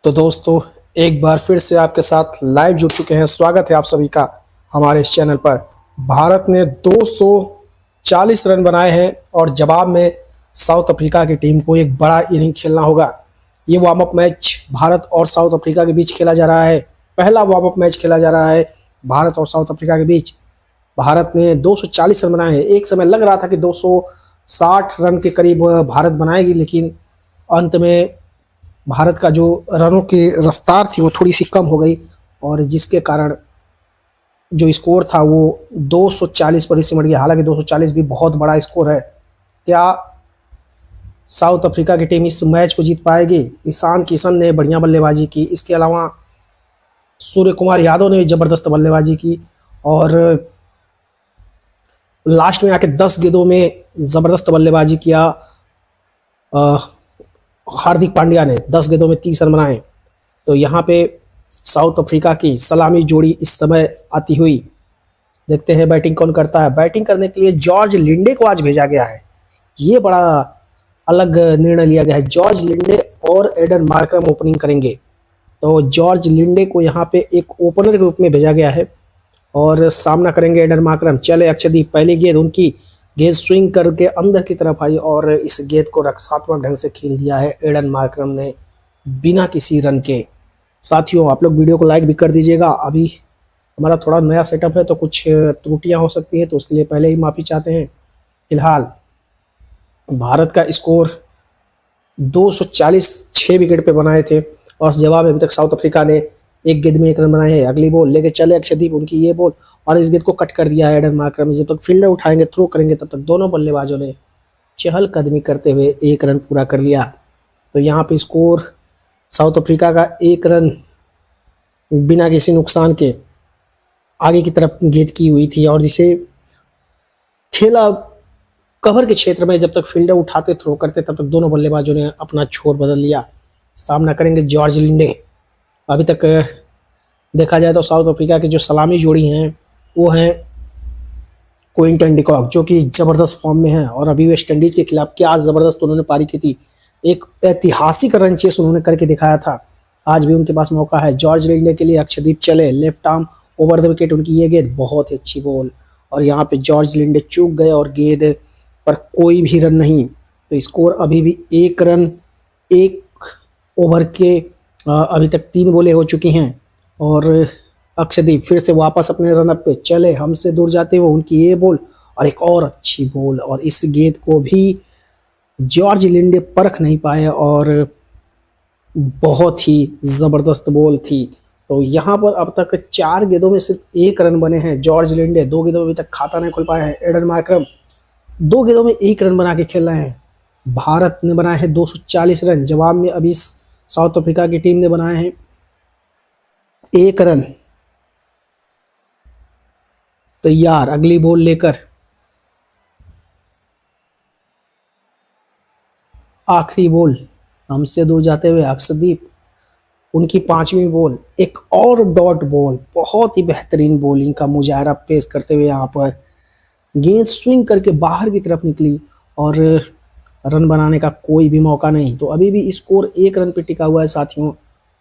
तो दोस्तों, एक बार फिर से आपके साथ लाइव जुड़ चुके हैं। स्वागत है आप सभी का हमारे इस चैनल पर। भारत ने 240 रन बनाए हैं और जवाब में साउथ अफ्रीका की टीम को एक बड़ा इनिंग खेलना होगा। ये वार्म अप मैच भारत और साउथ अफ्रीका के बीच खेला जा रहा है। पहला वार्म अप मैच खेला जा रहा है भारत और साउथ अफ्रीका के बीच। भारत ने 240 रन बनाए हैं। एक समय लग रहा था कि 260 रन के करीब भारत बनाएगी, लेकिन अंत में भारत का जो रनों की रफ्तार थी वो थोड़ी सी कम हो गई और जिसके कारण जो स्कोर था वो 240 पर ही सिमट गया। हालांकि 240 भी बहुत बड़ा स्कोर है। क्या साउथ अफ्रीका की टीम इस मैच को जीत पाएगी? ईशान किशन ने बढ़िया बल्लेबाजी की, इसके अलावा सूर्य कुमार यादव ने जबरदस्त बल्लेबाजी की और लास्ट में आके 10 गेंदों में जबरदस्त बल्लेबाजी किया। हार्दिक पांड्या ने 10 गेंदों में 30 रन बनाए। तो यहाँ पे साउथ अफ्रीका की सलामी जोड़ी इस समय आती हुई। देखते हैं बैटिंग कौन करता है। बैटिंग करने के लिए जॉर्ज लिंडे को आज भेजा गया है। ये बड़ा अलग निर्णय लिया गया है। जॉर्ज लिंडे और एडन मार्करम ओपनिंग करेंगे। तो जॉर्ज लिंडे को यहाँ पे एक ओपनर के रूप में भेजा गया है और सामना करेंगे एडन मार्करम। चले अक्षदीप, पहली गेंद उनकी, गेंद स्विंग करके अंदर की तरफ आई और इस गेंद को रक्षात्मक ढंग से खेल दिया है एडन मार्करम ने बिना किसी रन के। साथियों, आप लोग वीडियो को लाइक भी कर दीजिएगा। अभी हमारा थोड़ा नया सेटअप है तो कुछ त्रुटियां हो सकती हैं, तो उसके लिए पहले ही माफ़ी चाहते हैं। फिलहाल भारत का स्कोर 240 6 विकेट पे बनाए थे और जवाब में अभी तक साउथ अफ्रीका ने एक गेंद में 1 रन बनाए हैं। अगली बॉल लेके चले अक्षदीप, उनकी ये बॉल और इस गेंद को कट कर दिया है एडन मार्करम। जब तक फील्डर उठाएंगे, थ्रो करेंगे, तब तक दोनों बल्लेबाजों ने चहलकदमी करते हुए 1 रन पूरा कर लिया। तो यहाँ पे स्कोर साउथ अफ्रीका का 1 रन बिना किसी नुकसान के आगे की तरफ गेंद की हुई थी और जिसे खेला कवर के क्षेत्र में। जब तक फील्डर उठाते, थ्रो करते, तब तक दोनों बल्लेबाजों ने अपना छोर बदल लिया। सामना करेंगे जॉर्ज लिंडे। अभी तक देखा जाए तो साउथ अफ्रीका की जो सलामी जोड़ी हैं वो हैं क्विंटन डिकॉक, जो कि ज़बरदस्त फॉर्म में है और अभी वेस्ट इंडीज़ के खिलाफ क्या ज़बरदस्त उन्होंने पारी की थी। एक ऐतिहासिक रन चेस उन्होंने करके दिखाया था। आज भी उनके पास मौका है। जॉर्ज लिंडे के लिए अक्षदीप चले, left arm over the wicket, उनकी ये गेंद बहुत ही अच्छी बॉल और यहाँ पे जॉर्ज लिंडे चूक गए और गेंद पर कोई भी रन नहीं। तो स्कोर अभी भी 1 रन 1 ओवर के अभी तक 3 बॉलें हो चुकी हैं और अक्षदीप फिर से वापस अपने रनअप पे चले। हमसे दूर जाते हुए उनकी ये बॉल और एक और अच्छी बॉल और इस गेंद को भी जॉर्ज लिंडे परख नहीं पाए और बहुत ही ज़बरदस्त बॉल थी। तो यहाँ पर अब तक 4 गेंदों में सिर्फ 1 रन बने हैं। जॉर्ज लिंडे 2 गेंदों में अभी तक खाता नहीं खुल पाया है। एडन मार्करम 2 गेंदों में 1 रन बना के खेल रहे हैं। भारत ने बनाए हैं 240 रन। जवाब में अभी साउथ अफ्रीका की टीम ने बनाए हैं 1 रन। तैयार, अगली बॉल लेकर आखिरी बॉल हमसे दूर जाते हुए अक्षदीप, उनकी 5वीं बॉल, एक और डॉट बॉल। बहुत ही बेहतरीन बॉलिंग का मुजाहरा पेश करते हुए यहाँ पर गेंद स्विंग करके बाहर की तरफ निकली और रन बनाने का कोई भी मौका नहीं। तो अभी भी स्कोर 1 रन पे टिका हुआ है साथियों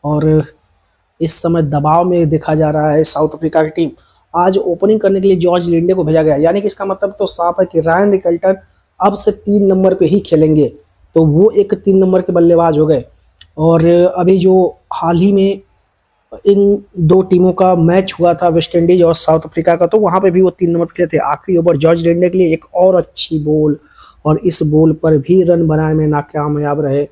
और इस समय दबाव में देखा जा रहा है साउथ अफ्रीका की टीम। आज ओपनिंग करने के लिए जॉर्ज लिंडे को भेजा गया, यानी कि इसका मतलब तो साफ है कि रायन रिकल्टन अब से 3 नंबर पे ही खेलेंगे। तो वो एक 3 नंबर के बल्लेबाज हो गए। और अभी जो हाल ही में इन 2 टीमों का मैच हुआ था, वेस्ट इंडीज और साउथ अफ्रीका का, तो वहाँ पे भी वो 3 नंबर पे खेले थे। आखिरी ओवर जॉर्ज लिंडे के लिए एक और अच्छी बॉल और इस बॉल पर भी रन बनाने में नाकामयाब रहे।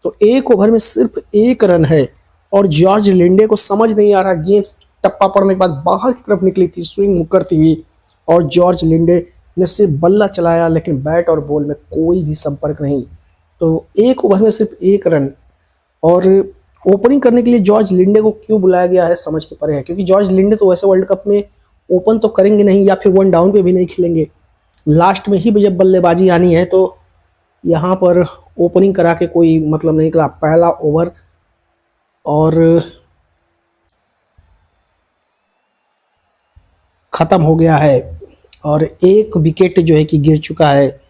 तो 1 ओवर में सिर्फ 1 रन है और जॉर्ज लिंडे को समझ नहीं आ रहा। गेंद टप्पा पड़ने के बाद बाहर की तरफ निकली थी स्विंग करती हुई और जॉर्ज लिंडे ने सिर्फ बल्ला चलाया, लेकिन बैट और बॉल में कोई भी संपर्क नहीं। तो 1 ओवर में सिर्फ 1 रन। और ओपनिंग करने के लिए जॉर्ज लिंडे को क्यों बुलाया गया है समझ के परे है, क्योंकि जॉर्ज लिंडे तो वैसे वर्ल्ड कप में ओपन तो करेंगे नहीं या फिर 1 डाउन पे भी नहीं खेलेंगे। लास्ट में ही जब बल्लेबाजी आनी है तो यहाँ पर ओपनिंग करा के कोई मतलब नहीं निकला। पहला ओवर और ख़त्म हो गया है और 1 विकेट जो है कि गिर चुका है।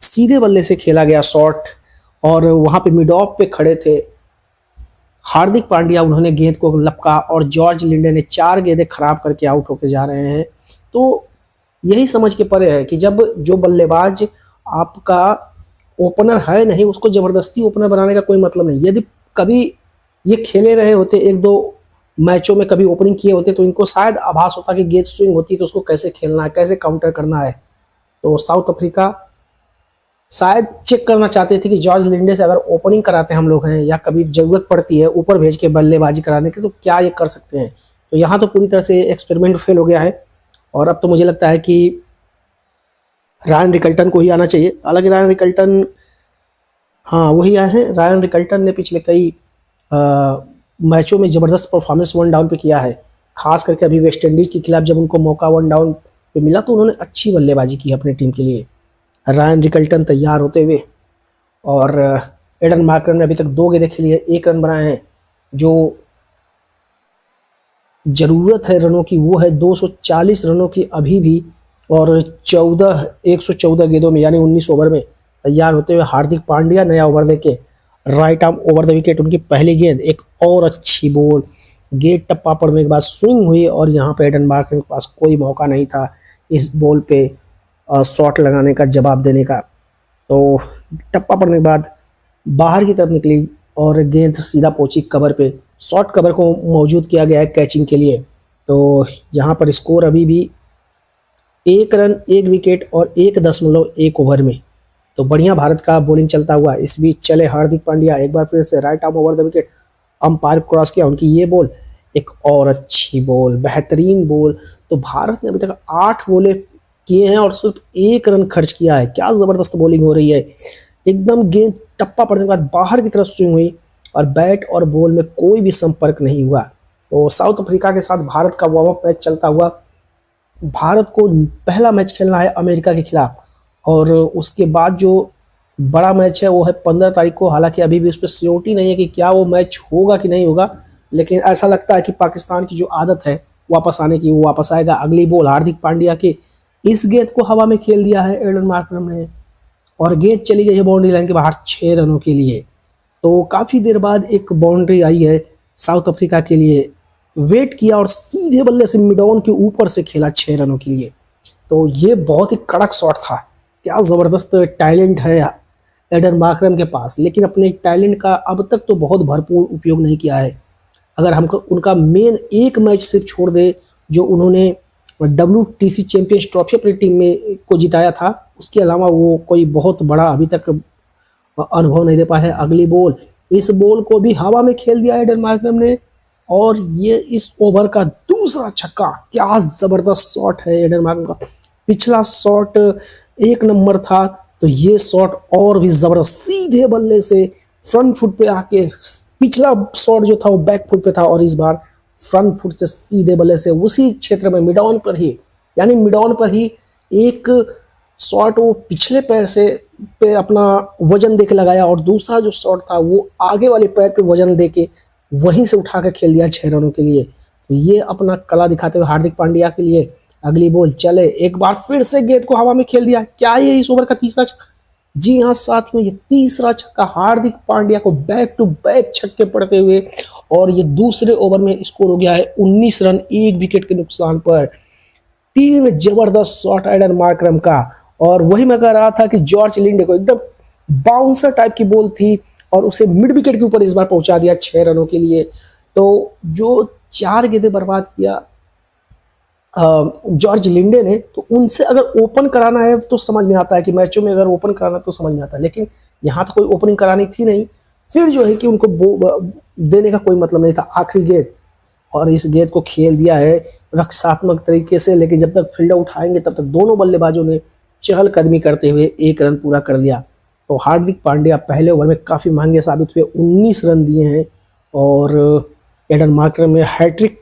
सीधे बल्ले से खेला गया शॉट और वहाँ पे मिड ऑफ पे खड़े थे हार्दिक पांड्या उन्होंने गेंद को लपका और जॉर्ज लिंडे ने 4 गेंदें खराब करके आउट होके जा रहे हैं। तो यही समझ के परे है कि जब जो बल्लेबाज आपका ओपनर है नहीं, उसको जबरदस्ती ओपनर बनाने का कोई मतलब नहीं। यदि कभी ये खेले रहे होते, 1-2 मैचों में कभी ओपनिंग किए होते, तो इनको शायद आभास होता कि गेंद स्विंग होती है तो उसको कैसे खेलना है, कैसे काउंटर करना है। तो साउथ अफ्रीका शायद चेक करना चाहते थे कि जॉर्ज लिंडे से अगर ओपनिंग कराते हम लोग हैं या कभी ज़रूरत पड़ती है ऊपर भेज के बल्लेबाजी कराने की, तो क्या ये कर सकते हैं। तो यहाँ तो पूरी तरह से एक्सपेरिमेंट फेल हो गया है और अब तो मुझे लगता है कि रायन रिकल्टन को ही आना चाहिए। हालांकि रायन रिकल्टन, हाँ वही आए हैं। रायन रिकल्टन ने पिछले कई मैचों में ज़बरदस्त परफॉर्मेंस वन डाउन पे किया है। खास करके अभी वेस्ट इंडीज़ के खिलाफ जब उनको मौका वन डाउन पे मिला तो उन्होंने अच्छी बल्लेबाजी की अपनी टीम के लिए। रायन रिकल्टन तैयार होते हुए और एडन मार्करम ने अभी तक 2 गेंदें खेली है, 1 रन बनाए हैं। जो ज़रूरत है रनों की वो है 240 रनों की अभी भी, और 114 गेंदों में यानी 19 ओवर में तैयार होते हुए हार्दिक पांड्या नया ओवर लेके right arm over the wicket. उनकी पहली गेंद एक और अच्छी बॉल, गेंद टप्पा पड़ने के बाद स्विंग हुई और यहाँ पे एडन मार्करम के पास कोई मौका नहीं था इस बॉल पे शॉट लगाने का, जवाब देने का। तो टप्पा पड़ने के बाद बाहर की तरफ निकली और गेंद सीधा पहुंची कवर पे। शॉर्ट कवर को मौजूद किया गया है कैचिंग के लिए। तो यहाँ पर स्कोर अभी भी 1 रन 1 विकेट और 1.1 ओवर में। तो बढ़िया भारत का बॉलिंग चलता हुआ इस बीच चले हार्दिक पांड्या एक बार फिर से right arm over the wicket, umpire cross किया। उनकी ये बॉल एक और अच्छी बॉल, बेहतरीन बॉल। तो भारत ने अभी तक 8 बॉलें किए हैं और सिर्फ 1 रन खर्च किया है। क्या ज़बरदस्त बॉलिंग हो रही है। एकदम गेंद टप्पा पड़ने के बाद बाहर की तरफ स्विंग हुई और बैट और बॉल में कोई भी संपर्क नहीं हुआ। तो साउथ अफ्रीका के साथ भारत का वार्म अप मैच चलता हुआ, भारत को पहला मैच खेलना है अमेरिका के खिलाफ और उसके बाद जो बड़ा मैच है वो है 15 तारीख को। हालांकि अभी भी उस पर श्योरिटी नहीं है कि क्या वो मैच होगा कि नहीं होगा, लेकिन ऐसा लगता है कि पाकिस्तान की जो आदत है वापस आने की, वो वापस आएगा। अगली बॉल हार्दिक पांड्या के, इस गेंद को हवा में खेल दिया है एडन मार्करम ने और गेंद चली गई है बाउंड्री लाइन के बाहर 6 रनों के लिए। तो काफ़ी देर बाद एक बाउंड्री आई है साउथ अफ्रीका के लिए। वेट किया और सीधे बल्ले से मिड ऑन के ऊपर से खेला 6 रनों के लिए। तो ये बहुत ही कड़क शॉट था। क्या ज़बरदस्त टैलेंट है एडन मार्करम के पास, लेकिन अपने टैलेंट का अब तक तो बहुत भरपूर उपयोग नहीं किया है। अगर हम उनका मेन एक मैच सिर्फ छोड़ दे जो उन्होंने WTC चैंपियंस ट्रॉफी अपनी टीम में को जिताया था, उसके अलावा वो कोई बहुत बड़ा अभी तक अनुभव नहीं दे पाए हैं। अगली बॉल, इस बॉल को भी हवा में खेल दिया एडन मार्करम ने और ये इस ओवर का दूसरा छक्का। क्या ज़बरदस्त शॉट है एडन मार्करम का। पिछला शॉट 1 नंबर था, तो ये शॉट और भी ज़बरदस्त, सीधे बल्ले से फ्रंट फुट पे आके। पिछला शॉट जो था वो बैक फुट पे था और इस बार फ्रंट फुट से सीधे बल्ले से उसी क्षेत्र में मिड ऑन पर ही, यानी मिड ऑन पर ही एक शॉट वो पिछले पैर से पे अपना वजन देके लगाया और दूसरा जो शॉट था वो आगे वाले पैर पे वजन देके वहीं से उठा कर खेल दिया 6 रनों के लिए। तो ये अपना कला दिखाते हुए हार्दिक पांड्या के लिए अगली बॉल चले, एक बार फिर से गेंद को हवा में खेल दिया। क्या ये इस ओवर का तीसरा छक्का? जी हाँ साथियों, ये तीसरा छक्का हार्दिक पांड्या को बैक टू बैक छक्के पड़ते हुए और ये दूसरे ओवर में स्कोर हो गया है 19 रन 1 विकेट के नुकसान पर। 3 जबरदस्त शॉट एडन मार्करम का। और वही मैं कह रहा था कि जॉर्ज लिंडे को एकदम बाउंसर टाइप की बॉल थी और उसे मिड विकेट के ऊपर इस बार पहुंचा दिया 6 रनों के लिए। तो जो 4 गेंदें बर्बाद किया जॉर्ज लिंडे ने, तो उनसे अगर ओपन कराना है तो समझ में आता है कि मैचों में अगर ओपन कराना तो समझ में आता है, लेकिन यहाँ तो कोई ओपनिंग करानी थी नहीं। फिर जो है कि उनको देने का कोई मतलब नहीं था। आखिरी गेंद और इस गेंद को खेल दिया है रक्षात्मक तरीके से, लेकिन जब तक फील्डर उठाएंगे तब तक दोनों बल्लेबाजों ने चहलकदमी करते हुए 1 रन पूरा कर दिया। तो हार्दिक पांड्या पहले ओवर में काफ़ी महंगे साबित हुए, 19 रन दिए हैं और एडन मार्करम ने हैट्रिक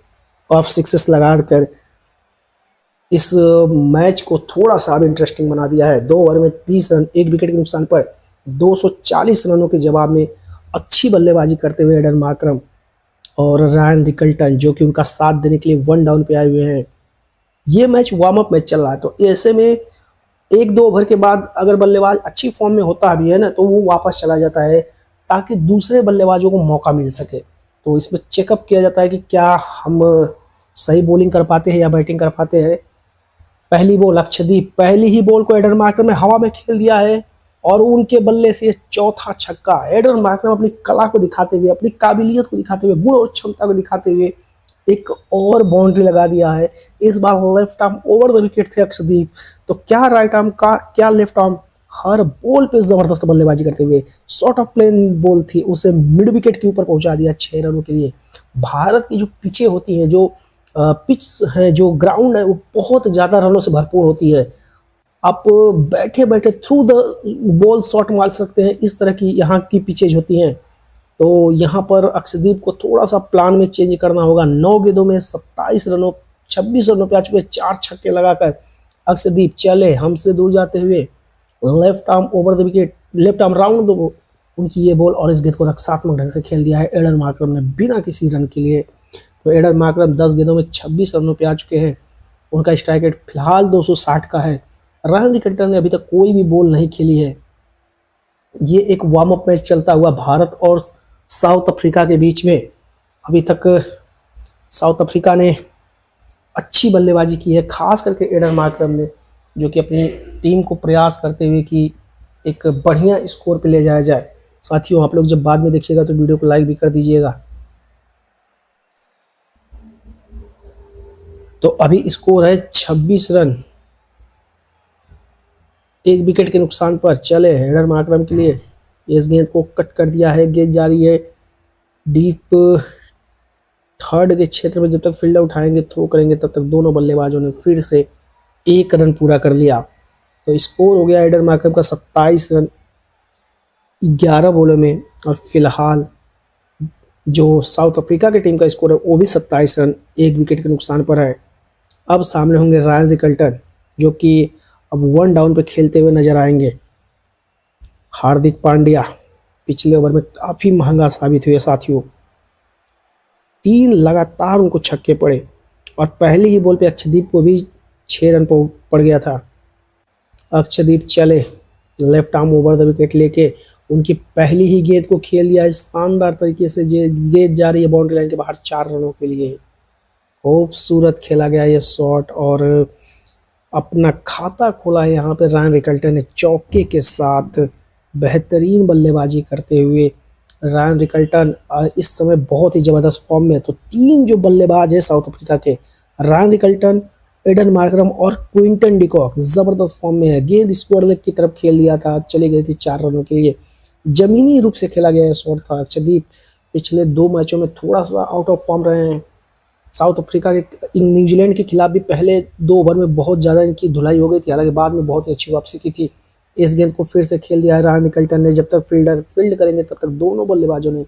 ऑफ सिक्सेस लगाकर इस मैच को थोड़ा सा अब इंटरेस्टिंग बना दिया है। 2 ओवर में 30 रन 1 विकेट के नुकसान पर 240 रनों के जवाब में अच्छी बल्लेबाजी करते हुए एडन मार्करम और रायन रिकल्टन, जो कि उनका साथ देने के लिए 1 डाउन पे आए हुए हैं। ये मैच वार्म अप मैच चल रहा है, तो ऐसे में 1-2 ओवर के बाद अगर बल्लेबाज अच्छी फॉर्म में होता भी है ना, तो वो वापस चला जाता है ताकि दूसरे बल्लेबाजों को मौका मिल सके। तो इसमें चेकअप किया जाता है कि क्या हम सही बॉलिंग कर पाते हैं या बैटिंग कर पाते हैं। पहली बॉल अक्षदीप, पहली ही बॉल को एडन मार्करम ने हवा में खेल दिया है और उनके बल्ले से चौथा छक्का। एडन मार्करम अपनी कला को दिखाते हुए, अपनी काबिलियत को दिखाते हुए, गुण और क्षमता को दिखाते हुए एक और बाउंड्री लगा दिया है। इस बार left arm over the wicket थे अक्षदीप, तो क्या राइट आर्म का क्या लेफ्ट आर्म, हर बॉल पे जबरदस्त बल्लेबाजी करते हुए शॉर्ट ऑफ प्लेन बॉल थी, उसे मिड विकेट के ऊपर पहुंचा दिया 6 रनों के लिए। भारत की जो पिचें होती हैं, जो पिच है, जो ग्राउंड है, वो बहुत ज़्यादा रनों से भरपूर होती है। आप बैठे बैठे थ्रू द बॉल शॉट मार सकते हैं, इस तरह की यहाँ की पिचेज होती हैं। तो यहाँ पर अक्षदीप को थोड़ा सा प्लान में चेंज करना होगा। 9 गेंदों में 27 रनों, 26 रनों पे आ चुके, 4 छक्के लगाकर अक्षदीप चले हमसे दूर जाते हुए। Left arm over the wicket, left arm round दो उनकी ये बॉल, और इस गेंद को रक्षात्मक ढंग से खेल दिया है एडन मार्करम ने बिना किसी रन के लिए। तो एडन मार्करम 10 गेंदों में 26 रनों पे आ चुके हैं। उनका स्ट्राइक रेट फिलहाल 260 का है। रायन रिकल्टन ने अभी तक कोई भी बॉल नहीं खेली है। ये एक वार्म अप मैच चलता हुआ भारत और साउथ अफ्रीका के बीच में। अभी तक साउथ अफ्रीका ने अच्छी बल्लेबाजी की है, खास करके एडन मार्करम ने, जो कि अपनी टीम को प्रयास करते हुए कि एक बढ़िया स्कोर पे ले जाया जाए। साथियों, आप लोग जब बाद में देखिएगा तो वीडियो को लाइक भी कर दीजिएगा। तो अभी स्कोर है 26 रन, 1 विकेट के नुकसान पर चले एडन मार्करम के लिए। इस गेंद को कट कर दिया है, गेंद जा रही है डीप थर्ड के क्षेत्र में। जब तक फील्डर उठाएंगे, थ्रो करेंगे, तब तक दोनों बल्लेबाजों ने फिर से 1 रन पूरा कर लिया। तो स्कोर हो गया एडन मार्करम का 27 रन 11 बॉलों में। और फिलहाल जो साउथ अफ्रीका की टीम का स्कोर है वो भी 27 रन 1 विकेट के नुकसान पर है। अब सामने होंगे रायन रिकल्टन, जो कि अब 1 डाउन पे खेलते हुए नजर आएंगे। हार्दिक पांड्या पिछले ओवर में काफी महंगा साबित हुए साथियों, 3 लगातार उनको छक्के पड़े और पहली ही बॉल पे अक्षदीप को भी 6 रन पड़ गया था। अक्षदीप चले left arm over the wicket लेके, उनकी पहली ही गेंद को खेल दिया है शानदार तरीके से। गेंद जा रही है बाउंड्री लाइन के बाहर 4 रनों के लिए। खूबसूरत खेला गया ये शॉट और अपना खाता खोला है यहाँ पे रायन रिकल्टन ने चौके के साथ। बेहतरीन बल्लेबाजी करते हुए रायन रिकल्टन इस समय बहुत ही ज़बरदस्त फॉर्म में है। तो 3 जो बल्लेबाज है साउथ अफ्रीका के, रायन रिकल्टन, एडन मार्करम और क्विंटन डिकॉक, ज़बरदस्त फॉर्म में है। गेंद स्क्वायर लेग की तरफ खेल दिया था, चली गई थी 4 रनों के लिए। जमीनी रूप से खेला गया शॉट था। अक्षदीप पिछले 2 मैचों में थोड़ा सा आउट ऑफ फॉर्म रहे हैं। साउथ अफ्रीका के न्यूजीलैंड के खिलाफ भी पहले 2 ओवर में बहुत ज़्यादा इनकी धुलाई हो गई थी, हालांकि बाद में बहुत ही अच्छी वापसी की थी। इस गेंद को फिर से खेल दिया है रायन रिकल्टन ने। जब तक फील्डर फील्ड करेंगे तब तक दोनों बल्लेबाजों ने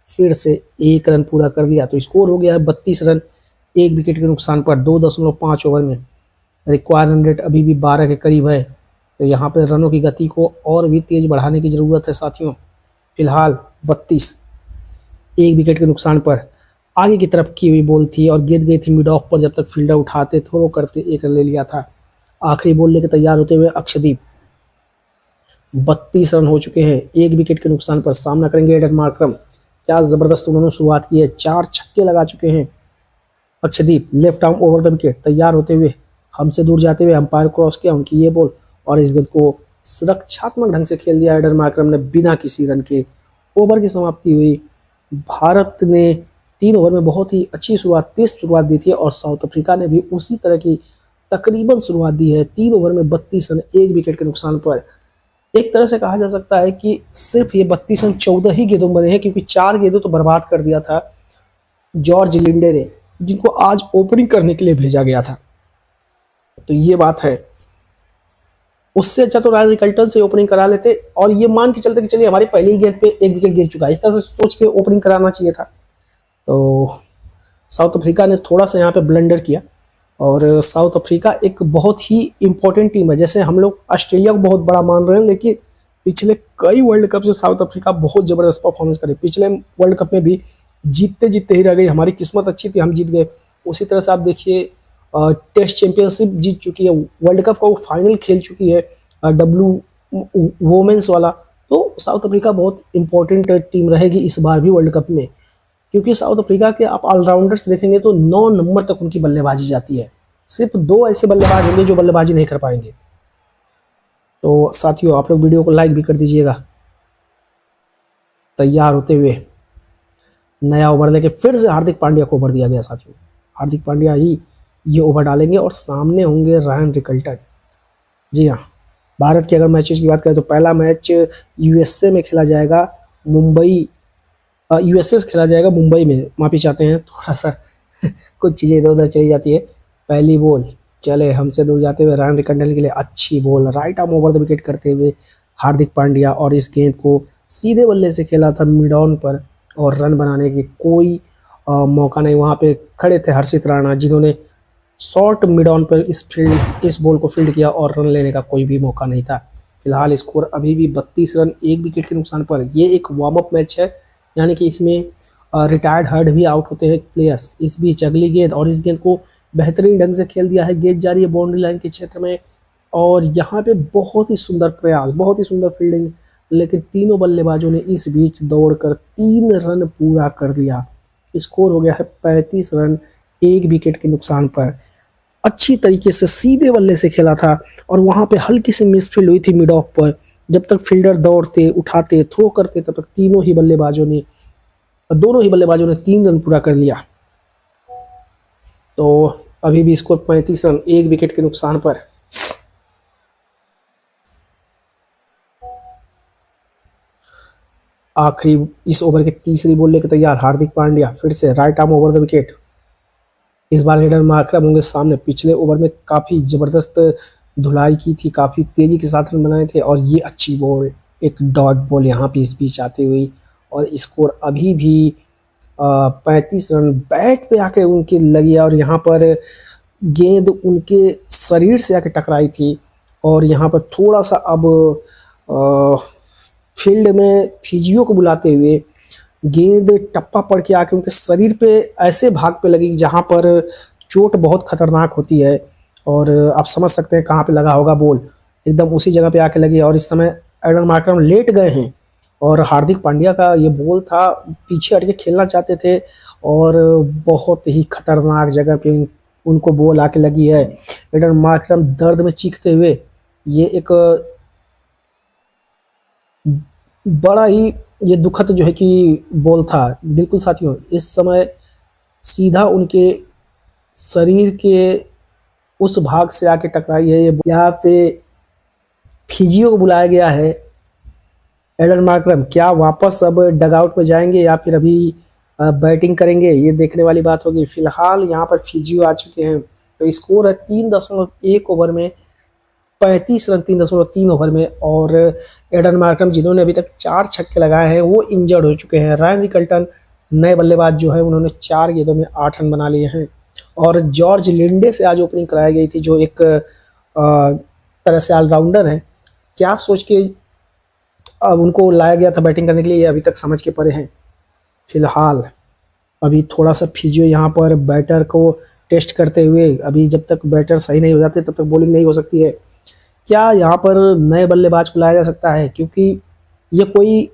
फिर से 1 रन पूरा कर दिया। तो स्कोर हो गया है 32 रन 1 विकेट के नुकसान पर 2.5 ओवर में। रिक्वायर्ड रन रेट अभी भी 12 के करीब है। तो यहाँ पर रनों की गति को और भी तेज बढ़ाने की ज़रूरत है साथियों। फिलहाल 32 1 विकेट के नुकसान पर आगे की तरफ की हुई बॉल थी और गेंद गई थी मिड ऑफ पर। जब तक फील्डर उठाते, थ्रो करते, 1 रन ले लिया था। आखिरी बॉल लेकर तैयार होते हुए अक्षदीप 32 रन हो चुके हैं 1 विकेट के नुकसान पर। सामना करेंगे एडन मार्करम। क्या जबरदस्त उन्होंने शुरुआत की है, 4 छक्के लगा चुके हैं Akshdeep. Left arm over the wicket तैयार होते हुए, हमसे दूर जाते हुए अंपायर क्रॉस किया उनकी ये बॉल और इस गेंद को सुरक्षात्मक ढंग से खेल दिया एडन मार्करम ने बिना किसी रन के। ओवर की समाप्ति हुई। भारत ने 3 ओवर में बहुत ही अच्छी शुरुआत, तेज शुरुआत दी थी और साउथ अफ्रीका ने भी उसी तरह की तकरीबन शुरुआत दी है। 3 ओवर में 32 रन 1 विकेट के नुकसान पर। एक तरह से कहा जा सकता है कि सिर्फ ये 32 रन 14 ही गेंदों बने हैं, क्योंकि 4 गेंदों तो बर्बाद कर दिया था जॉर्ज लिंडे ने, जिनको आज ओपनिंग करने के लिए भेजा गया था। तो ये बात है। उससे अच्छा तो रायन रिकल्टन से ओपनिंग करा लेते और ये मान के चलते कि चलिए हमारी पहली ही गेंद पे 1 विकेट गिर चुका है, इस तरह से सोच के ओपनिंग कराना चाहिए था। तो साउथ अफ्रीका ने थोड़ा सा यहाँ पे ब्लंडर किया और साउथ अफ्रीका एक बहुत ही इंपॉर्टेंट टीम है। जैसे हम लोग ऑस्ट्रेलिया को बहुत बड़ा मान रहे हैं, लेकिन पिछले कई वर्ल्ड कप से साउथ अफ्रीका बहुत ज़बरदस्त परफॉर्मेंस करे। पिछले वर्ल्ड कप में भी जीतते जीतते ही रह गई, हमारी किस्मत अच्छी थी, हम जीत गए। उसी तरह से आप देखिए टेस्ट चैंपियनशिप जीत चुकी है, वर्ल्ड कप का वो फाइनल खेल चुकी है, वोमेंस वाला। तो साउथ अफ्रीका बहुत इंपॉर्टेंट टीम रहेगी इस बार भी वर्ल्ड कप में, क्योंकि साउथ अफ्रीका के आप ऑलराउंडर्स देखेंगे तो 9 नंबर तक उनकी बल्लेबाजी जाती है। सिर्फ 2 ऐसे बल्लेबाज होंगे जो बल्लेबाजी नहीं कर पाएंगे। तो साथियों आप लोग वीडियो को लाइक भी कर दीजिएगा। तैयार होते हुए नया ओवर लेके फिर से हार्दिक पांड्या को ओवर दिया गया साथियों। हार्दिक पांड्या ही ये ओवर डालेंगे और सामने होंगे रायन रिकल्टन। जी हाँ, भारत की अगर मैचेस की बात करें तो पहला मैच यूएसए में खेला जाएगा, यूएसए से खेला जाएगा मुंबई में। माफी चाहते हैं, थोड़ा सा कुछ चीज़ें इधर उधर चली जाती है। पहली बॉल चले हमसे दूर जाते हुए रायन रिकल्टन के लिए अच्छी ball, right arm over the wicket करते हुए हार्दिक पांड्या, और इस गेंद को सीधे बल्ले से खेला था मिड ऑन पर और रन बनाने की कोई मौका नहीं। वहाँ पे खड़े थे हर्षित राणा जिन्होंने शॉर्ट मिड ऑन पर इस बॉल को फील्ड किया और रन लेने का कोई भी मौका नहीं था। फिलहाल स्कोर अभी भी 32 रन 1 विकेट के नुकसान पर। ये एक वार्म अप मैच है, यानी कि इसमें रिटायर्ड हर्ड भी आउट होते हैं प्लेयर्स। इस बीच अगली गेंद, और इस गेंद को बेहतरीन ढंग से खेल दिया है। गेंद जा रही है बाउंड्री लाइन के क्षेत्र में और यहाँ पे बहुत ही सुंदर प्रयास, बहुत ही सुंदर फील्डिंग, लेकिन तीनों बल्लेबाजों ने इस बीच दौड़कर 3 रन पूरा कर दिया। स्कोर हो गया है 35 रन 1 विकेट के नुकसान पर। अच्छी तरीके से सीधे बल्ले से खेला था और वहां पे हल्की सी मिसफील्ड हुई थी मिड ऑफ पर। जब तक फील्डर दौड़ते, उठाते, थ्रो करते, तब तक दोनों ही बल्लेबाजों ने 3 रन पूरा कर लिया। तो अभी भी स्कोर 35 रन 1 विकेट के नुकसान पर। आखिरी इस ओवर के तीसरी बॉल लेकर तैयार हार्दिक पांड्या, फिर से right arm over the wicket. इस बार एडन मार्करम होंगे सामने। पिछले ओवर में काफी जबरदस्त धुलाई की थी, काफी तेजी के साथ रन बनाए थे, और ये अच्छी बॉल, एक डॉट बॉल यहाँ पे इस बीच आती हुई, और स्कोर अभी भी 35 रन। बैट पे आके उनके लगी और यहाँ पर गेंद उनके शरीर से आके टकराई थी, और यहाँ पर थोड़ा सा अब फील्ड में फिजियो को बुलाते हुए गेंद टप्पा पड़ के आके उनके शरीर पे ऐसे भाग पे लगी जहां पर चोट बहुत खतरनाक होती है, और आप समझ सकते हैं कहाँ पे लगा होगा बॉल, एकदम उसी जगह पे आके लगी। और इस समय एडन मार्करम लेट गए हैं और हार्दिक पांड्या का ये बॉल था, पीछे हट के खेलना चाहते थे और बहुत ही खतरनाक जगह पे उनको बॉल आके लगी है। एडन मार्करम दर्द में चीखते हुए, ये एक बड़ा ही ये दुखद जो है कि बॉल था। बिल्कुल साथियों, इस समय सीधा उनके शरीर के उस भाग से आके टकराई है। ये यहाँ पे फिजियो को बुलाया गया है। एडन मार्करम क्या वापस अब डगआउट में जाएंगे या फिर अभी बैटिंग करेंगे, ये देखने वाली बात होगी। फिलहाल यहाँ पर फिजियो आ चुके हैं। तो स्कोर है 3.1 ओवर में 35 रन 3.3 ओवर में। और एडन मार्करम जिन्होंने अभी तक 4 छक्के लगाए हैं वो इंजर्ड हो चुके हैं। रायन रिकल्टन नए बल्लेबाज जो है उन्होंने 4 गेंदों में 8 रन बना लिए हैं। और जॉर्ज लिंडे से आज ओपनिंग कराई गई थी, जो एक तरह से ऑलराउंडर है। क्या सोच के अब उनको लाया गया था बैटिंग करने के लिए, ये अभी तक समझ के परे हैं। फिलहाल अभी थोड़ा सा फिजियो यहाँ पर बैटर को टेस्ट करते हुए, अभी जब तक बैटर सही नहीं हो जाते तब तक बॉलिंग नहीं हो सकती है। क्या यहाँ पर नए बल्लेबाज को लाया जा सकता है, क्योंकि ये कोई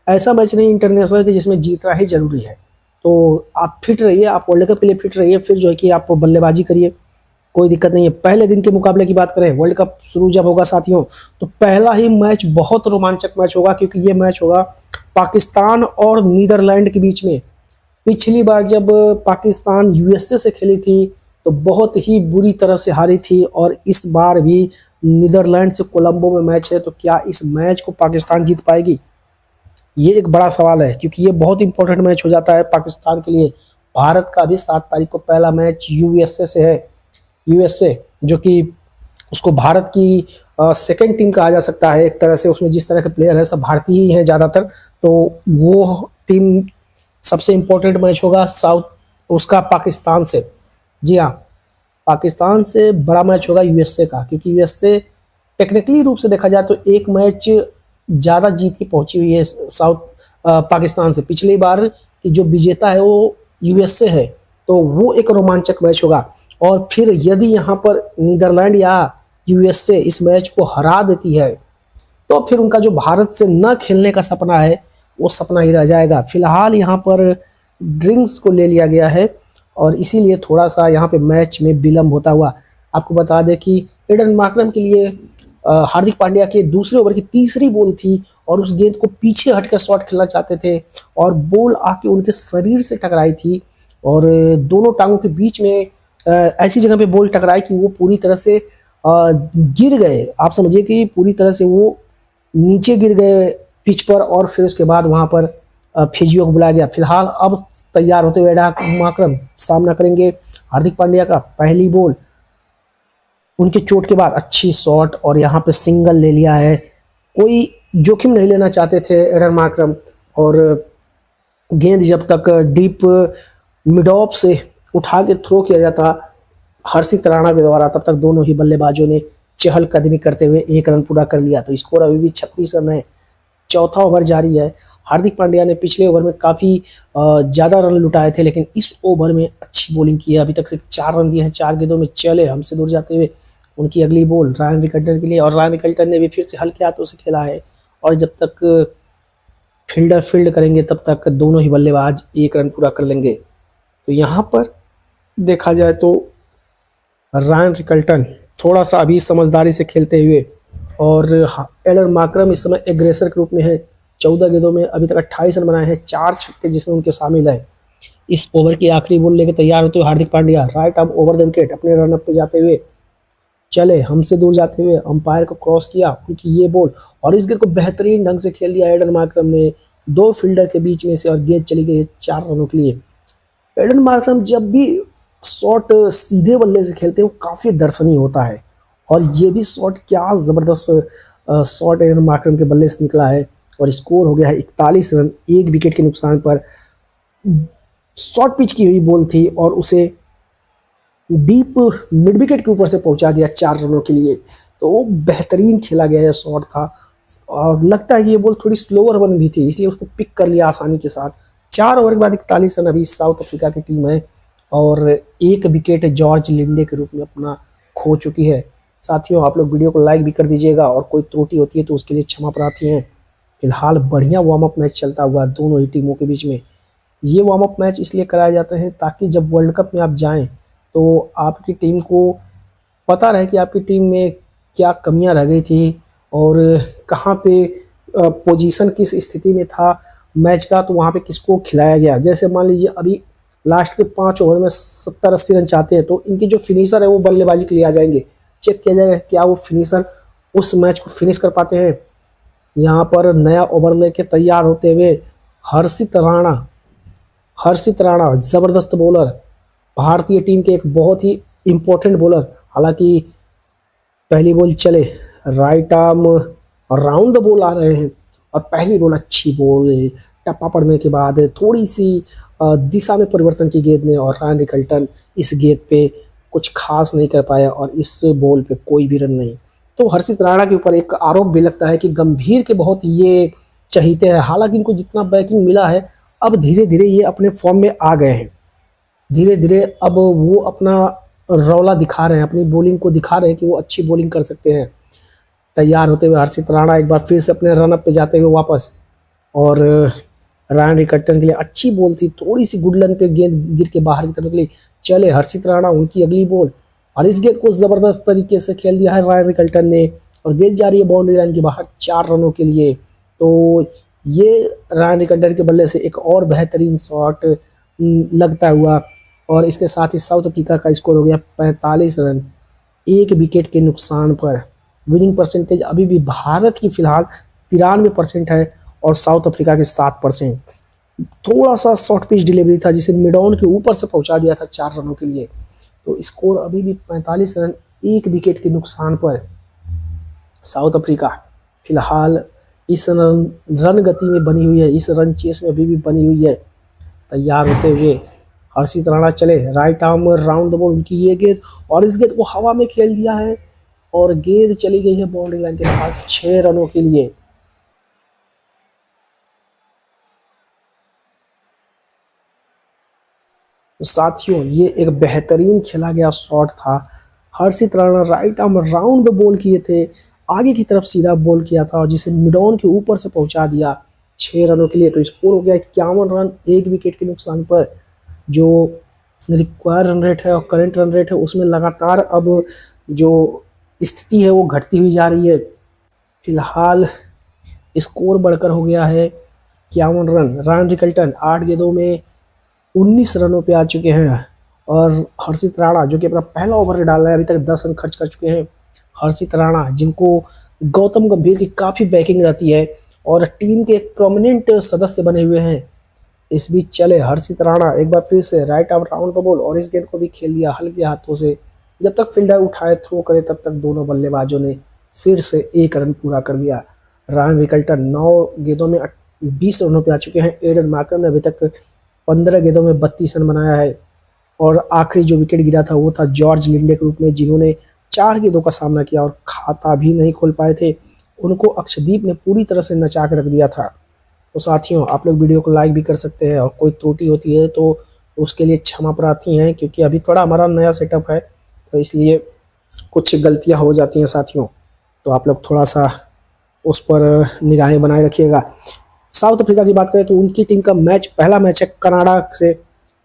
ऐसा मैच नहीं इंटरनेशनल के जिसमें जीतना ही जरूरी है। तो आप फिट रहिए, आप वर्ल्ड कप के लिए फिट रहिए, फिर जो है कि आप बल्लेबाजी करिए, कोई दिक्कत नहीं है। पहले दिन के मुकाबले की बात करें, वर्ल्ड कप शुरू जब होगा साथियों, तो पहला ही मैच बहुत रोमांचक मैच होगा, क्योंकि ये मैच होगा पाकिस्तान और नीदरलैंड के बीच में। पिछली बार जब पाकिस्तान यूएसए से खेली थी तो बहुत ही बुरी तरह से हारी थी, और इस बार भी नीदरलैंड से कोलंबो में मैच है। तो क्या इस मैच को पाकिस्तान जीत पाएगी, ये एक बड़ा सवाल है, क्योंकि ये बहुत इंपॉर्टेंट मैच हो जाता है पाकिस्तान के लिए। भारत का भी 7 तारीख को पहला मैच यूएसए से है। यूएसए जो कि उसको भारत की सेकंड टीम कहा जा सकता है एक तरह से, उसमें जिस तरह के प्लेयर है सब भारतीय ही हैं ज़्यादातर। तो वो टीम सबसे इम्पोर्टेंट मैच होगा साउथ उसका पाकिस्तान से। जी हाँ, पाकिस्तान से बड़ा मैच होगा यूएसए का, क्योंकि यूएसए टेक्निकली रूप से देखा जाए तो एक मैच ज़्यादा जीत के पहुंची हुई है साउथ पाकिस्तान से। पिछली बार की जो विजेता है वो यूएसए है, तो वो एक रोमांचक मैच होगा। और फिर यदि यहाँ पर नीदरलैंड या यूएसए इस मैच को हरा देती है, तो फिर उनका जो भारत से न खेलने का सपना है वो सपना ही रह जाएगा। फिलहाल यहाँ पर ड्रिंक्स को ले लिया गया है और इसीलिए थोड़ा सा यहाँ पे मैच में विलम्ब होता हुआ। आपको बता दें कि एडन मार्करम के लिए हार्दिक पांड्या के दूसरे ओवर की तीसरी बॉल थी और उस गेंद को पीछे हटकर शॉट खेलना चाहते थे और बॉल आके उनके शरीर से टकराई थी और दोनों टांगों के बीच में ऐसी जगह पे बॉल टकराई कि वो पूरी तरह से गिर गए। आप समझिए कि पूरी तरह से वो नीचे गिर गए पिच पर और फिर उसके बाद वहां पर फिजियो को बुलाया गया। फिलहाल अब तैयार होते हुए एडन मार्करम सामना करेंगे हार्दिक पांड्या का। पहली बॉल, उनके चोट के बाद अच्छी शॉट और यहाँ पे सिंगल ले लिया है। कोई जोखिम नहीं लेना चाहते थे एडन मार्करम और गेंद जब तक डीप मिड ऑफ से उठा के थ्रो किया जाता हर्षित राणा के द्वारा, तब तक दोनों ही बल्लेबाजों ने चहलकदमी करते हुए 1 रन पूरा कर लिया। तो स्कोर अभी भी 36 रन है। चौथा ओवर जारी है। हार्दिक पांड्या ने पिछले ओवर में काफ़ी ज़्यादा रन लुटाए थे, लेकिन इस ओवर में अच्छी बॉलिंग की है। अभी तक सिर्फ 4 रन दिए हैं 4 गेंदों में। चले हमसे दूर जाते हुए उनकी अगली बॉल रायन रिकल्टन के लिए और रायन रिकल्टन ने भी फिर से हल्के हाथों से खेला है और जब तक फील्डर फील्ड करेंगे तब तक दोनों ही बल्लेबाज 1 रन पूरा कर लेंगे। तो यहाँ पर देखा जाए तो रायन रिकल्टन थोड़ा सा अभी समझदारी से खेलते हुए और एडन मार्करम इस समय एग्रेसर के रूप में है। 14 गेंदों में अभी तक 28 रन बनाए हैं, 4 छक्के जिसमें उनके शामिल है। इस ओवर की आखिरी बॉल लेकर तैयार होते हुए Hardik Pandya right arm over the wicket अपने रन अप पे जाते हुए चले हमसे दूर जाते हुए अंपायर को क्रॉस किया उनकी ये बॉल और इस गेंद को बेहतरीन ढंग से खेल दिया एडन मार्करम ने 2 फील्डर के बीच में से और गेंद चली गई 4 रनों के लिए। एडन मार्करम जब भी शॉट सीधे बल्ले से खेलते हैं वो काफ़ी दर्शनीय होता है और ये भी शॉट क्या ज़बरदस्त शॉट एडन मार्करम के बल्ले से निकला है और स्कोर हो गया है 41 रन। 1 विकेट के नुकसान पर शॉर्ट पिच की हुई बॉल थी और उसे डीप मिड विकेट के ऊपर से पहुंचा दिया 4 रनों के लिए। तो बेहतरीन खेला गया यह शॉट था और लगता है कि ये बॉल थोड़ी स्लोअर वन भी थी इसलिए उसको पिक कर लिया आसानी के साथ। 4 ओवर के बाद 41 रन अभी साउथ अफ्रीका की टीम है और 1 विकेट जॉर्ज लिंडे के रूप में अपना खो चुकी है। साथियों, आप लोग वीडियो को लाइक भी कर दीजिएगा और कोई त्रुटि होती है तो उसके लिए क्षमा प्रार्थी हैं। फिलहाल बढ़िया वार्म अप मैच चलता हुआ दोनों ही टीमों के बीच में। ये वार्म अप मैच इसलिए कराए जाते हैं ताकि जब वर्ल्ड कप में आप जाएं तो आपकी टीम को पता रहे कि आपकी टीम में क्या कमियां रह गई थी और कहाँ पे पोजीशन किस स्थिति में था मैच का, तो वहाँ पे किसको खिलाया गया। जैसे मान लीजिए अभी लास्ट के 5 ओवर में 70-80 रन चाहते हैं तो इनके जो फिनिशर है वो बल्लेबाजी के लिए आ जाएंगे। चेक किया जाएगा क्या वो फिनिशर उस मैच को फिनिश कर पाते हैं। यहाँ पर नया ओवर लेके तैयार होते हुए हर्षित राणा ज़बरदस्त बॉलर, भारतीय टीम के एक बहुत ही इम्पोर्टेंट बॉलर। हालांकि पहली बॉल चले right arm round the ball आ रहे हैं और पहली बॉल अच्छी बॉल टप्पा पड़ने के बाद थोड़ी सी दिशा में परिवर्तन की गेंद ने और रायन रिकल्टन इस गेंद पे कुछ खास नहीं कर पाया और इस बॉल पे कोई भी रन नहीं। तो हर्षित राणा के ऊपर एक आरोप भी लगता है कि गंभीर के बहुत ये चहीते हैं। हालांकि इनको जितना बैकिंग मिला है अब धीरे धीरे ये अपने फॉर्म में आ गए हैं। धीरे धीरे अब वो अपना रौला दिखा रहे हैं, अपनी बॉलिंग को दिखा रहे हैं कि वो अच्छी बॉलिंग कर सकते हैं। तैयार होते हुए हर्षित राणा एक बार फिर से अपने रन अप पे जाते हुए वापस और रायन रिकल्टन के लिए अच्छी बॉल थी, थोड़ी सी गुडलन पे गेंद गिर के बाहर की तरफ निकली। चले हर्षित राणा उनकी अगली बॉल और इस गेंद को ज़बरदस्त तरीके से खेल दिया है रायन रिकल्टन ने और गेंद जा रही है बाउंड्री लाइन के बाहर 4 रनों के लिए। तो ये रायन रिकल्टन के बल्ले से एक और बेहतरीन शॉट लगता हुआ और इसके साथ ही साउथ अफ्रीका का स्कोर हो गया 45 रन 1 विकेट के नुकसान पर। विनिंग परसेंटेज अभी भी भारत की फिलहाल 93% है और साउथ अफ्रीका के 7%। थोड़ा सा शॉर्ट पिच डिलीवरी था जिसे मिड ऑन के ऊपर से पहुंचा दिया था 4 रनों के लिए। तो स्कोर अभी भी 45 रन 1 विकेट के नुकसान पर। साउथ अफ्रीका फिलहाल इस रन गति में बनी हुई है, इस रन चेस में अभी भी बनी हुई है। तैयार होते हुए हर्षित राणा चले right arm round the ball उनकी ये गेंद और इस गेंद को हवा में खेल दिया है और गेंद चली गई है बाउंड्री लाइन के बाहर 6 रनों के लिए। तो साथियों, ये एक बेहतरीन खेला गया शॉट था। Harshit Rana right arm round the ball किए थे, आगे की तरफ सीधा बॉल किया था और जिसे मिड ऑन के ऊपर से पहुंचा दिया 6 रनों के लिए। तो स्कोर हो गया 51 रन 1 विकेट के नुकसान पर। जो रिक्वायर रन रेट है और करंट रन रेट है उसमें लगातार अब जो स्थिति है वो घटती हुई जा रही है। फिलहाल स्कोर बढ़कर हो गया है 51 रन। रायन रिकल्टन 8 गेंदों में 19 रनों पे आ चुके हैं और हर्षित राणा जो कि अपना पहला ओवर डाल रहे हैं अभी तक 10 रन खर्च कर चुके हैं। हर्षित राणा जिनको गौतम गंभीर की काफ़ी बैकिंग रहती है और टीम के एक प्रोमिनेंट सदस्य बने हुए हैं। इस बीच चले हर्षित राणा एक बार फिर से right out round the ball और इस गेंद को भी खेल दिया हल्के हाथों से। जब तक फील्डर उठाए थ्रो करे तब तक दोनों बल्लेबाजों ने फिर से 1 रन पूरा कर लिया। रायन रिकल्टन 9 गेंदों में 20 रनों पे आ चुके हैं। एडन मार्करम ने अभी तक 15 गेंदों में 32 रन बनाया है और आखिरी जो विकेट गिरा था वो था जॉर्ज लिंडे के रूप में, जिन्होंने 4 गेंदों का सामना किया और खाता भी नहीं खोल पाए थे। उनको अक्षदीप ने पूरी तरह से नचा के रख दिया था। तो साथियों आप लोग वीडियो को लाइक भी कर सकते हैं और कोई त्रुटि होती है तो उसके लिए क्षमा प्रार्थी हैं, क्योंकि अभी थोड़ा हमारा नया सेटअप है तो इसलिए कुछ गलतियां हो जाती हैं साथियों। तो आप लोग थोड़ा सा उस पर निगाहें बनाए रखिएगा। साउथ अफ्रीका की बात करें तो उनकी टीम का पहला मैच है कनाडा से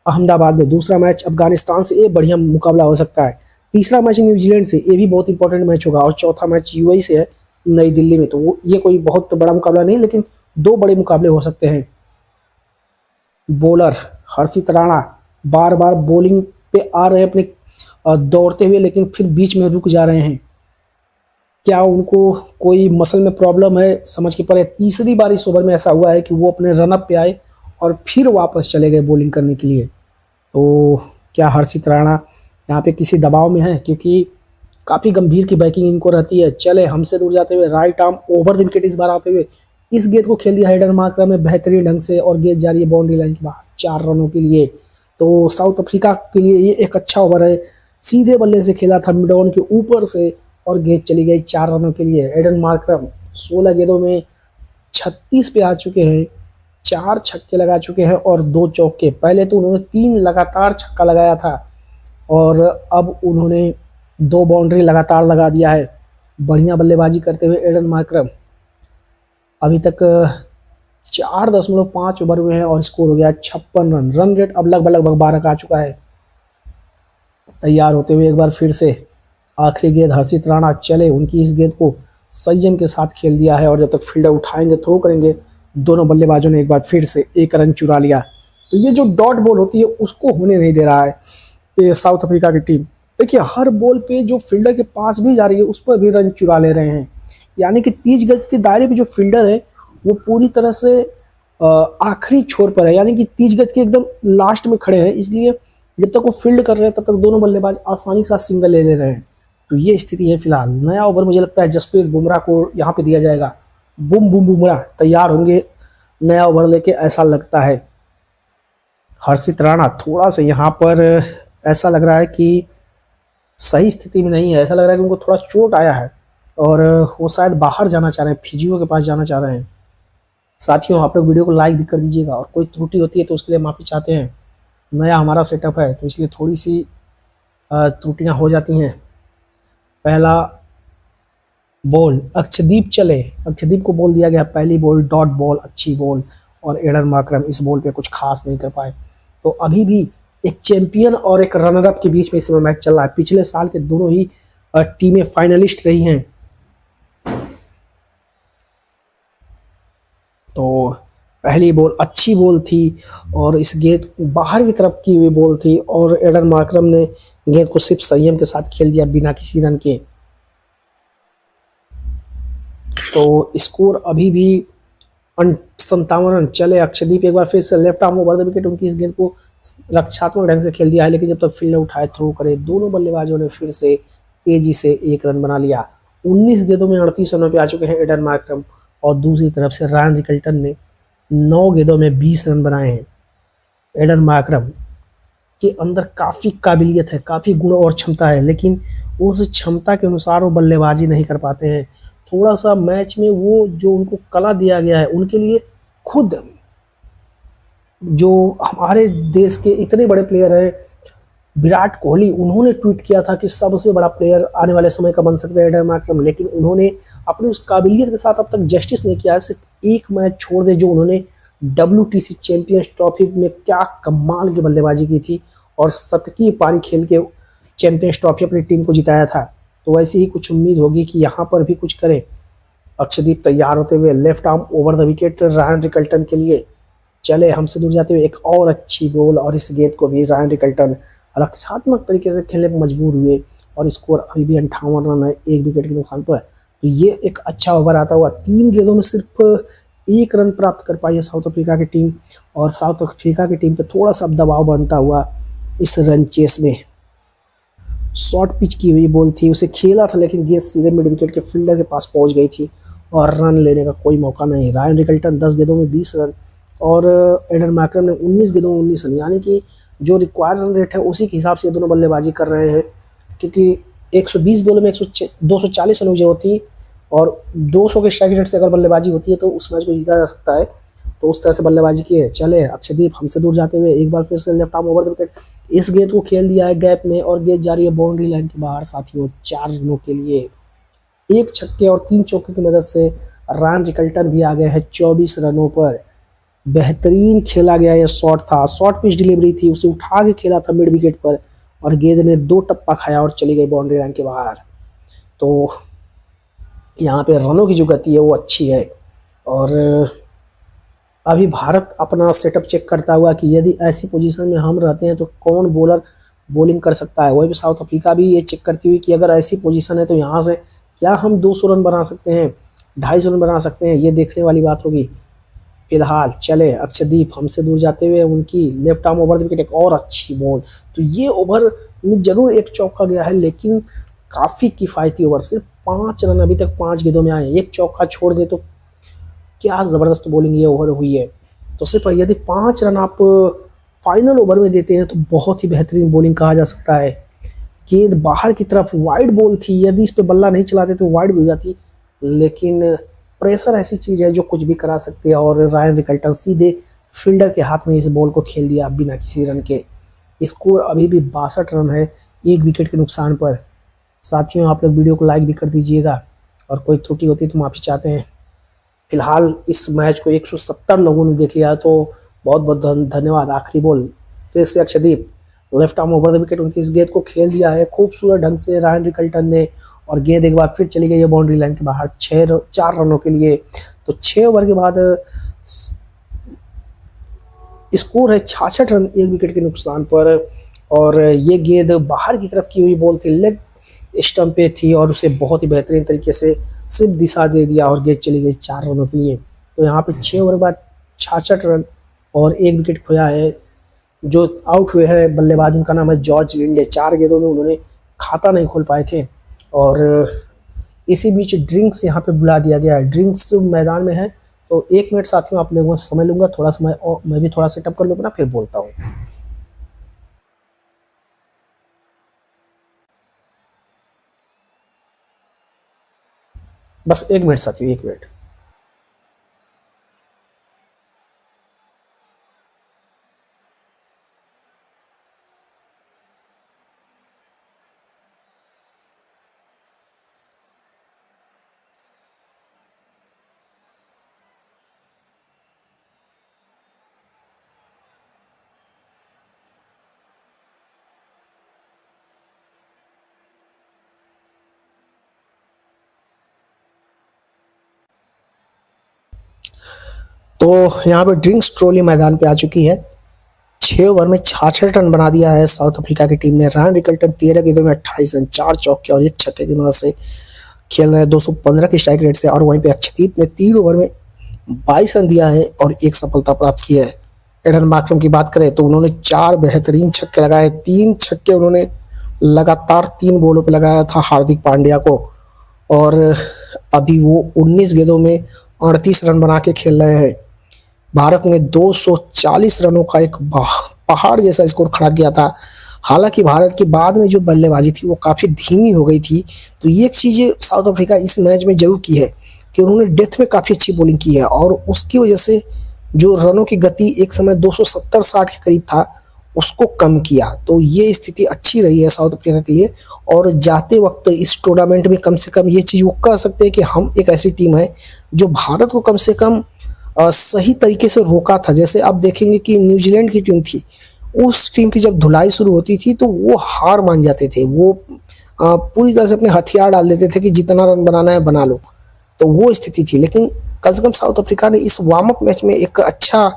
अहमदाबाद में, दूसरा मैच अफगानिस्तान से, ये बढ़िया मुकाबला हो सकता है। तीसरा मैच न्यूजीलैंड से, ये भी बहुत इंपॉर्टेंट मैच होगा और चौथा मैच यूएई से है नई दिल्ली में। तो वो ये कोई बहुत बड़ा मुकाबला नहीं, लेकिन 2 बड़े मुकाबले हो सकते हैं। बॉलर हर्षित राणा बार बार बॉलिंग पे आ रहे हैं अपने दौड़ते हुए, लेकिन फिर बीच में रुक जा रहे हैं। क्या उनको कोई मसल में प्रॉब्लम है समझ के परे। तीसरी बार इस ओवर में ऐसा हुआ है कि वो अपने रनअप पे आए और फिर वापस चले गए बॉलिंग करने के लिए। तो क्या हर्षित राणा यहाँ पे किसी दबाव में है, क्योंकि काफ़ी गंभीर की बैकिंग इनको रहती है। चले हमसे दूर जाते हुए right arm over the wicket इस बार आते हुए इस गेंद को खेल दिया हेडर मार्कर में बेहतरीन ढंग से और गेंद जा रही है बाउंड्री लाइन के बाहर 4 रनों के लिए। तो साउथ अफ्रीका के लिए ये एक अच्छा ओवर है। सीधे बल्ले से खेला था मिड ऑन के ऊपर से और गेंद चली गई 4 रनों के लिए। एडन मार्करम 16 गेंदों में 36 पे आ चुके हैं, 4 छक्के लगा चुके हैं और 2 चौके। पहले तो उन्होंने 3 लगातार छक्का लगाया था और अब उन्होंने 2 बाउंड्री लगातार लगा दिया है। बढ़िया बल्लेबाजी करते हुए एडन मार्करम अभी तक 4.5 ओवर हुए हैं और स्कोर हो गया 56 रन। रन रेट अब लगभग 12 का आ चुका है। तैयार होते हुए एक बार फिर से आखिरी गेंद हर्षित राणा चले, उनकी इस गेंद को संयम के साथ खेल दिया है और जब तक फील्डर उठाएंगे थ्रो करेंगे दोनों बल्लेबाजों ने एक बार फिर से 1 रन चुरा लिया। तो ये जो डॉट बॉल होती है उसको होने नहीं दे रहा है ये साउथ अफ्रीका की टीम। देखिए हर बॉल पे जो फील्डर के पास भी जा रही है उस पर भी रन चुरा ले रहे हैं। यानी कि 30 गज के दायरे पे जो फील्डर है वो पूरी तरह से आखिरी छोर पर है, यानी कि 30 गज के एकदम लास्ट में खड़े हैं। इसलिए जब तक वो फील्ड कर रहे हैं तब तक दोनों बल्लेबाज आसानी के साथ सिंगल ले ले रहे हैं। तो ये स्थिति है फिलहाल। नया ओवर मुझे लगता है जसप्रीत बुमराह को यहाँ पे दिया जाएगा। बुम बुम बुमराह तैयार होंगे नया ओवर लेके, ऐसा लगता है। हर्षित राणा थोड़ा सा यहाँ पर ऐसा लग रहा है कि सही स्थिति में नहीं है। ऐसा लग रहा है कि उनको थोड़ा चोट आया है और वो शायद बाहर जाना चाह रहे हैं, फिजियो के पास जाना चाह रहे हैं। साथियों आप लोग वीडियो को लाइक भी कर दीजिएगा और कोई त्रुटि होती है तो उसके लिए माफ़ी चाहते हैं। नया हमारा सेटअप है तो इसलिए थोड़ी सी त्रुटियां हो जाती हैं। पहला बॉल अक्षदीप चले, अक्षदीप को बोल दिया गया पहली बॉल डॉट बॉल, अच्छी बॉल, और एडन मार्करम इस बॉल पे कुछ खास नहीं कर पाए। तो अभी भी एक चैंपियन और एक रनर अप के बीच में इस समय मैच चल रहा है। पिछले साल के दोनों ही टीमें फाइनलिस्ट रही हैं। तो पहली बॉल अच्छी बॉल थी और इस गेंद बाहर की तरफ की हुई बॉल थी और एडन मार्करम ने गेंद को सिर्फ संयम के साथ खेल दिया बिना किसी रन के। तो स्कोर अभी भी 57 रन चले। अक्षदीप एक बार फिर से left arm over the wicket, उनकी इस गेंद को रक्षात्मक ढंग से खेल दिया है, लेकिन जब तक फील्डर उठाए थ्रो करे दोनों बल्लेबाजों ने फिर से तेजी से 1 रन बना लिया। 19 गेंदों में 38 रनों पे आ चुके हैं एडन मार्करम और दूसरी तरफ से रायन रिकल्टन ने 9 गेंदों में 20 रन बनाए हैं। एडन मार्करम के अंदर काफ़ी काबिलियत है, काफ़ी गुण और क्षमता है, लेकिन उस क्षमता के अनुसार वो बल्लेबाजी नहीं कर पाते हैं। थोड़ा सा मैच में वो जो उनको कला दिया गया है उनके लिए खुद जो हमारे देश के इतने बड़े प्लेयर हैं विराट कोहली, उन्होंने ट्वीट किया था कि सबसे बड़ा प्लेयर आने वाले समय का बन सकता है एडन मैकलम, लेकिन उन्होंने अपनी उस काबिलियत के साथ अब तक जस्टिस नहीं किया है। सिर्फ एक मैच छोड़ दे जो उन्होंने WTC चैंपियंस ट्रॉफी में क्या कमाल की बल्लेबाजी की थी और शतकीय पारी खेल के चैंपियंस ट्रॉफी अपनी टीम को जिताया था। तो वैसे ही कुछ उम्मीद होगी कि यहाँ पर भी कुछ करें। अक्षदीप तैयार होते हुए left arm over the wicket Ryan Rickelton के लिए, चले हमसे दूर जाते हुए एक और अच्छी बॉल और इस गेंद को भी रायन रिकल्टन रक्षात्मक तरीके से खेलने पर मजबूर हुए और स्कोर अभी भी 58 रन है 1 विकेट के नुकसान पर। तो ये एक अच्छा ओवर आता हुआ 3 गेंदों में सिर्फ 1 रन प्राप्त कर पाई है साउथ अफ्रीका की टीम, और साउथ अफ्रीका की टीम पर थोड़ा सा दबाव बनता हुआ इस रन चेस में। शॉर्ट पिच की हुई बॉल थी, उसे खेला था लेकिन गेंद सीधे मिड विकेट के फील्डर के पास पहुंच गई थी और रन लेने का कोई मौका नहीं। रायन रिकल्टन 10 गेंदों में 20 रन और एडन मैकलम ने 19 गेंदों में 19 रन, यानी कि जो रिक्वायर्ड रन रेट है उसी के हिसाब से दोनों बल्लेबाजी कर रहे हैं, क्योंकि 120 बॉलों में 240 रनों की जरूरत थी और 200 के स्ट्राइक रेट से अगर बल्लेबाजी होती है तो उस मैच को जीता जा सकता है। तो उस तरह से बल्लेबाजी की है। चले अक्षदीप हमसे दूर जाते हुए एक बार फिर से left arm over the wicket, इस गेंद को खेल दिया है गैप में और गेंद जा रही है बाउंड्री लाइन के बाहर साथियों 4 रनों के लिए। 1 छक्के और 3 चौके की मदद से रायन रिकल्टन भी आ गए हैं 24 रनों पर। बेहतरीन खेला गया यह शॉट था, शॉर्ट पिच डिलीवरी थी, उसे उठा के खेला था मिड विकेट पर और गेंद ने 2 टप्पा खाया और चली गई बाउंड्री लाइन के बाहर। तो यहाँ पे रनों की जो गति है वो अच्छी है और अभी भारत अपना सेटअप चेक करता हुआ कि यदि ऐसी पोजीशन में हम रहते हैं तो कौन बॉलर बॉलिंग कर सकता है। वही भी साउथ अफ्रीका भी ये चेक करती हुई कि अगर ऐसी पोजीशन है तो यहाँ से क्या हम 200 रन बना सकते हैं, 250 रन बना सकते हैं, ये देखने वाली बात होगी। फिलहाल चले अक्षदीप हमसे दूर जाते हुए उनकी left arm over the wicket एक और अच्छी बॉल। तो ये ओवर में जरूर एक चौका गया है लेकिन काफ़ी किफ़ायती ओवर, सिर्फ 5 रन अभी तक 5 गेंदों में आए हैं। एक चौका छोड़ दे तो क्या ज़बरदस्त बॉलिंग ये ओवर हुई है। तो सिर्फ यदि 5 रन आप फाइनल ओवर में देते हैं तो बहुत ही बेहतरीन बॉलिंग कहा जा सकता है। गेंद बाहर की तरफ वाइड बॉल थी, यदि इस पे बल्ला नहीं चलाते तो वाइड भी हो जाती, लेकिन प्रेशर ऐसी चीज़ है जो कुछ भी करा सकती है और रायन रिकल्टन सीधे फील्डर के हाथ में इस बॉल को खेल दिया बिना किसी रन के। स्कोर अभी भी 62 रन है 1 विकेट के नुकसान पर। साथियों आप लोग वीडियो को लाइक भी कर दीजिएगा और कोई त्रुटि होती तो माफ़ी चाहते हैं। फिलहाल इस मैच को 170 लोगों ने देख लिया तो बहुत बहुत धन्यवाद। आखिरी बॉल फिर से Akshdeep left arm over the wicket, उनकी इस गेंद को खेल दिया है खूबसूरत ढंग से रायन रिकल्टन ने और गेंद एक बार फिर चली गई है बाउंड्री लाइन के बाहर 4 रनों के लिए। तो 6 ओवर के बाद स्कोर है 66 रन 1 विकेट के नुकसान पर और ये गेंद बाहर की तरफ की हुई बॉल थी, लेग स्टंप पे थी और उसे बहुत ही बेहतरीन तरीके से सिर्फ दिशा दे दिया और गेंद चली गई 4 रनों के लिए। तो यहाँ पे 6 ओवर बाद 66 रन और 1 विकेट खोया है। जो आउट हुए हैं बल्लेबाज उनका नाम है जॉर्ज लिंडे, 4 गेंदों में उन्होंने खाता नहीं खोल पाए थे और इसी बीच ड्रिंक्स यहाँ पे बुला दिया गया है। ड्रिंक्स मैदान में है तो 1 मिनट साथियों आप लोगों से समय लूँगा, थोड़ा समय और मैं भी थोड़ा सेटअप कर लूँगा फिर बोलता हूँ। बस 1 मिनट साथियों 1 मिनट। तो यहाँ पे ड्रिंक्स ट्रॉली मैदान पे आ चुकी है। 6 ओवर में 66 रन बना दिया है साउथ अफ्रीका की टीम ने। रायन रिकल्टन 13 गेंदों में 28 रन, 4 चौके और 1 छक्के की मदद से खेल रहे हैं 215 के स्ट्राइक रेट से और वहीं पे अक्षदीप ने 3 ओवर में 22 रन दिया है और 1 सफलता प्राप्त की है। एडन मार्करम की बात करें तो उन्होंने 4 बेहतरीन छक्के लगाए, 3 छक्के उन्होंने लगातार 3 बॉलों पे लगाया था हार्दिक पांड्या को और अभी वो 19 गेंदों में 38 रन बना के खेल रहे हैं। भारत ने 240 रनों का एक पहाड़ जैसा स्कोर खड़ा किया था। हालांकि भारत के बाद में जो बल्लेबाजी थी वो काफ़ी धीमी हो गई थी। तो ये एक चीज़ साउथ अफ्रीका इस मैच में जरूर की है कि उन्होंने डेथ में काफ़ी अच्छी बॉलिंग की है और उसकी वजह से जो रनों की गति एक समय 270-60 के करीब था उसको कम किया। तो ये स्थिति अच्छी रही है साउथ अफ्रीका के लिए, और जाते वक्त इस टूर्नामेंट में कम से कम ये चीज़ वो कह सकते हैं कि हम एक ऐसी टीम है जो भारत को कम से कम सही तरीके से रोका था। जैसे आप देखेंगे कि न्यूजीलैंड की टीम थी, उस टीम की जब धुलाई शुरू होती थी तो वो हार मान जाते थे, वो पूरी तरह से अपने हथियार डाल देते थे कि जितना रन बनाना है बना लो। तो वो स्थिति थी, लेकिन कम से कम साउथ अफ्रीका ने इस वार्म अप मैच में एक अच्छा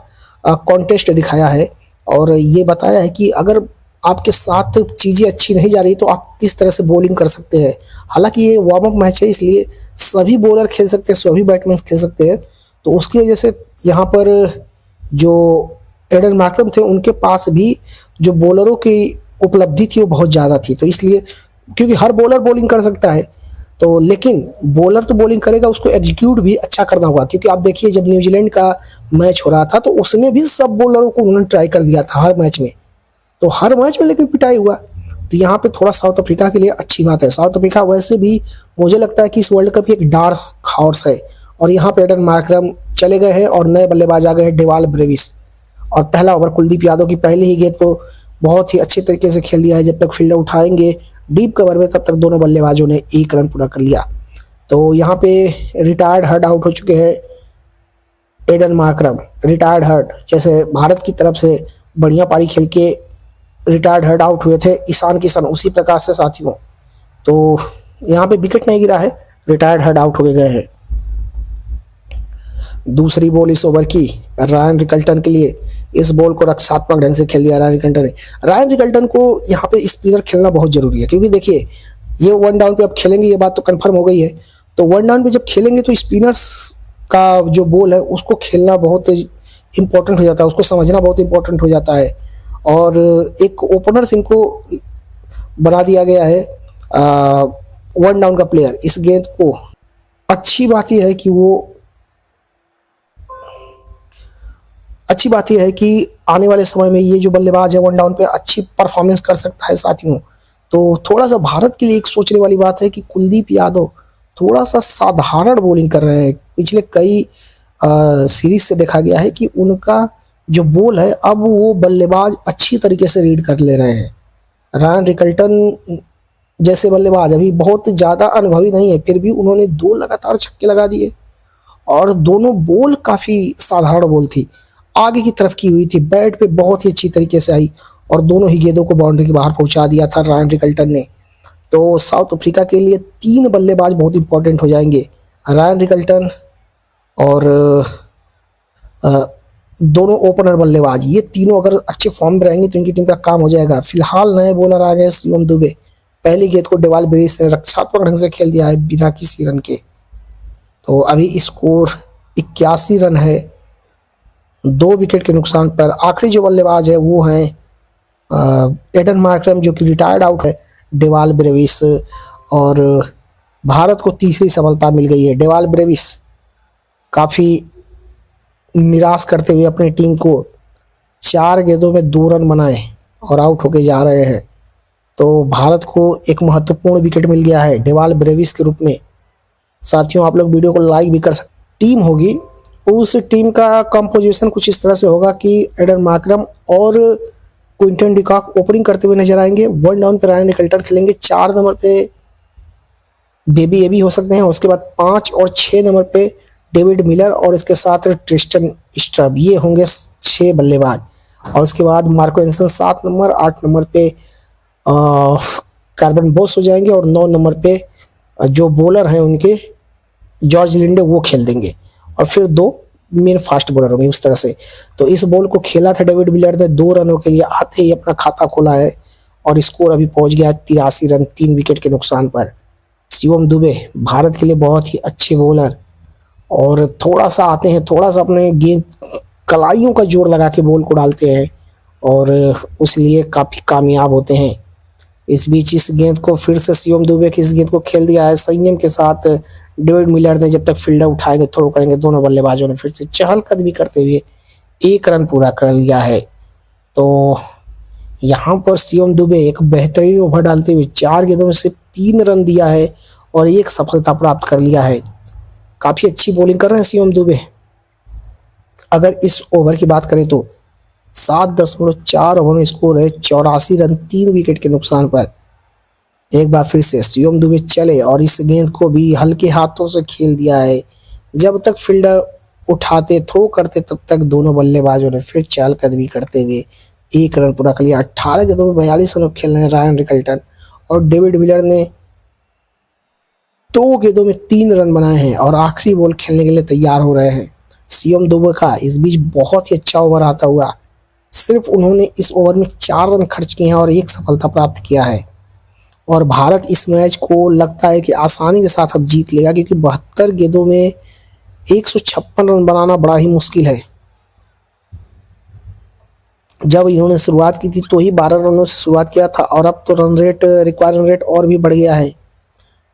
कॉन्टेस्ट दिखाया है और ये बताया है कि अगर आपके साथ चीज़ें अच्छी नहीं जा रही तो आप किस तरह से बॉलिंग कर सकते हैं। हालांकि ये वार्म अप मैच है, इसलिए सभी बॉलर खेल सकते हैं, सभी बैट्समैन खेल सकते हैं। तो उसकी वजह से यहाँ पर जो एडन मार्करम थे उनके पास भी जो बॉलरों की उपलब्धि थी वो बहुत ज़्यादा थी। तो इसलिए, क्योंकि हर बॉलर बॉलिंग कर सकता है, तो लेकिन बॉलर तो बॉलिंग करेगा, उसको एग्जीक्यूट भी अच्छा करना होगा। क्योंकि आप देखिए जब न्यूजीलैंड का मैच हो रहा था तो उसमें भी सब बॉलरों को उन्होंने ट्राई कर दिया था हर मैच में, तो हर मैच में लेकिन पिटाई हुआ। तो यहाँ पे थोड़ा साउथ अफ्रीका के लिए अच्छी बात है। साउथ अफ्रीका वैसे भी मुझे लगता है कि इस वर्ल्ड कप की एक डार्क हॉर्स है, और यहाँ पे एडन मार्करम चले गए हैं और नए बल्लेबाज आ गए हैं डेवाल ब्रेविस। और पहला ओवर कुलदीप यादव की पहली ही गेंद को बहुत ही अच्छे तरीके से खेल दिया है। जब तक फील्डर उठाएंगे डीप कवर में तब तक दोनों बल्लेबाजों ने 1 रन पूरा कर लिया। तो यहाँ पे रिटायर्ड हर्ड आउट हो चुके हैं एडन मार्करम, रिटायर्ड हर्ड, जैसे भारत की तरफ से बढ़िया पारी खेल के रिटायर्ड हर्ड आउट हुए थे ईशान किशन, उसी प्रकार से साथियों। तो यहाँ पे विकेट नहीं गिरा है, रिटायर्ड हर्ड आउट हो गए हैं। दूसरी बॉल इस ओवर की रायन रिकल्टन के लिए, इस बॉल को रक्षात्मक ढंग से खेल दिया रायन रिकल्टन ने। रायन रिकल्टन को यहाँ पे स्पिनर खेलना बहुत जरूरी है, क्योंकि देखिए ये 1 डाउन पे अब खेलेंगे, ये बात तो कंफर्म हो गई है। तो 1 डाउन पे जब खेलेंगे तो स्पिनर्स का जो बॉल है उसको खेलना बहुत इंपॉर्टेंट हो जाता है, उसको समझना बहुत इंपॉर्टेंट हो जाता है। और एक ओपनर से इनको बना दिया गया है 1 डाउन का प्लेयर। इस गेंद को अच्छी बात यह है कि आने वाले समय में ये जो बल्लेबाज है 1 डाउन पे अच्छी परफॉर्मेंस कर सकता है साथियों। तो थोड़ा सा भारत के लिए एक सोचने वाली बात है कि कुलदीप यादव थोड़ा सा साधारण बॉलिंग कर रहे हैं। पिछले कई सीरीज से देखा गया है कि उनका जो बॉल है अब वो बल्लेबाज अच्छी तरीके से रीड कर ले रहे हैं। रायन रिकल्टन जैसे बल्लेबाज अभी बहुत ज़्यादा अनुभवी नहीं है, फिर भी उन्होंने 2 लगातार छक्के लगा दिए, और दोनों बॉल काफ़ी साधारण बॉल थी, आगे की तरफ की हुई थी, बैट पे बहुत ही अच्छी तरीके से आई और दोनों ही गेंदों को बाउंड्री के बाहर पहुंचा दिया था रायन रिकल्टन ने। तो साउथ अफ्रीका के लिए 3 बल्लेबाज बहुत इंपॉर्टेंट हो जाएंगे, रायन रिकल्टन और दोनों ओपनर बल्लेबाज, ये तीनों अगर अच्छे फॉर्म में रहेंगे तो इनकी टीम का काम हो जाएगा। फिलहाल नए बॉलर आ गए शिवम दुबे, पहली गेंद को डेवाल ब्रेविस ने रक्षात्मक ढंग से खेल दिया है बिना किसी रन के। तो अभी स्कोर 81 रन है 2 विकेट के नुकसान पर। आखिरी जो बल्लेबाज है वो है एडन मार्करम, जो कि रिटायर्ड आउट है, डेवाल ब्रेविस, और भारत को तीसरी सफलता मिल गई है। डेवाल ब्रेविस काफ़ी निराश करते हुए अपनी टीम को 4 गेंदों में 2 रन बनाए और आउट होके जा रहे हैं। तो भारत को एक महत्वपूर्ण विकेट मिल गया है डेवाल ब्रेविस के रूप में। साथियों आप लोग वीडियो को लाइक भी कर सकते। टीम होगी उस टीम का कंपोजिशन कुछ इस तरह से होगा कि एडन मार्करम और क्विंटन डिकॉक ओपनिंग करते हुए नजर आएंगे। 1 डाउन पे रायन रिकल्टन खेलेंगे, 4 नंबर पे डेबी एबी हो सकते हैं, उसके बाद 5 और 6 नंबर पे डेविड मिलर और इसके साथ ट्रिस्टन स्ट्रब, ये होंगे 6 बल्लेबाज। और उसके बाद मार्को एंसन 7 नंबर, 8 नंबर पे कार्बन बोस हो जाएंगे, और 9 नंबर पे जो बॉलर हैं उनके जॉर्ज लिंडे वो खेल देंगे, और फिर 2 मेन फास्ट बॉलर होंगे उस तरह से। तो इस बॉल को खेला था डेविड मिलर ने 2 रनों के लिए, आते ही अपना खाता खोला है और स्कोर अभी पहुंच गया 83 रन 3 विकेट के नुकसान पर। शिवम दुबे भारत के लिए बहुत ही अच्छे बॉलर, और थोड़ा सा आते हैं, थोड़ा सा अपने गेंद कलाइयों का जोर लगा के बॉल को डालते हैं और उसलिए काफ़ी कामयाब होते हैं। इस बीच इस गेंद को फिर से शिवम दुबे की इस गेंद को खेल दिया है संयम के साथ डेविड मिलर ने। जब तक फील्डर उठाएंगे थ्रो करेंगे, दोनों बल्लेबाजों ने फिर से चहलकदमी करते हुए 1 रन पूरा कर लिया है। तो यहाँ पर शिवम दुबे एक बेहतरीन ओवर डालते हुए 4 गेंदों में से 3 रन दिया है और 1 सफलता प्राप्त कर लिया है। काफ़ी अच्छी बॉलिंग कर रहे हैं शिवम दुबे। अगर इस ओवर की बात करें तो 7.4 ओवर में स्कोर है 84 रन 3 विकेट के नुकसान पर। एक बार फिर से शिवम दुबे चले और इस गेंद को भी हल्के हाथों से खेल दिया है। जब तक फील्डर उठाते थ्रो करते तब तक दोनों बल्लेबाजों ने फिर चहलकदमी करते हुए 1 रन पूरा कर लिया। 18 गेंदों में 42 रन खेल रहे हैं रायन रिकल्टन और डेविड मिलर ने 2 गेंदों में 3 रन बनाए हैं और आखिरी बॉल खेलने के लिए तैयार हो रहे हैं। शिवम दुबे का इस बीच बहुत ही अच्छा ओवर आता हुआ। सिर्फ उन्होंने इस ओवर में 4 रन खर्च किए हैं और 1 सफलता प्राप्त किया है और भारत इस मैच को लगता है कि आसानी के साथ अब जीत लेगा, क्योंकि 72 गेंदों में 156 रन बनाना बड़ा ही मुश्किल है। जब इन्होंने शुरुआत की थी तो ही 12 रनों से शुरुआत किया था और अब तो रिक्वायर्ड रन रेट और भी बढ़ गया है।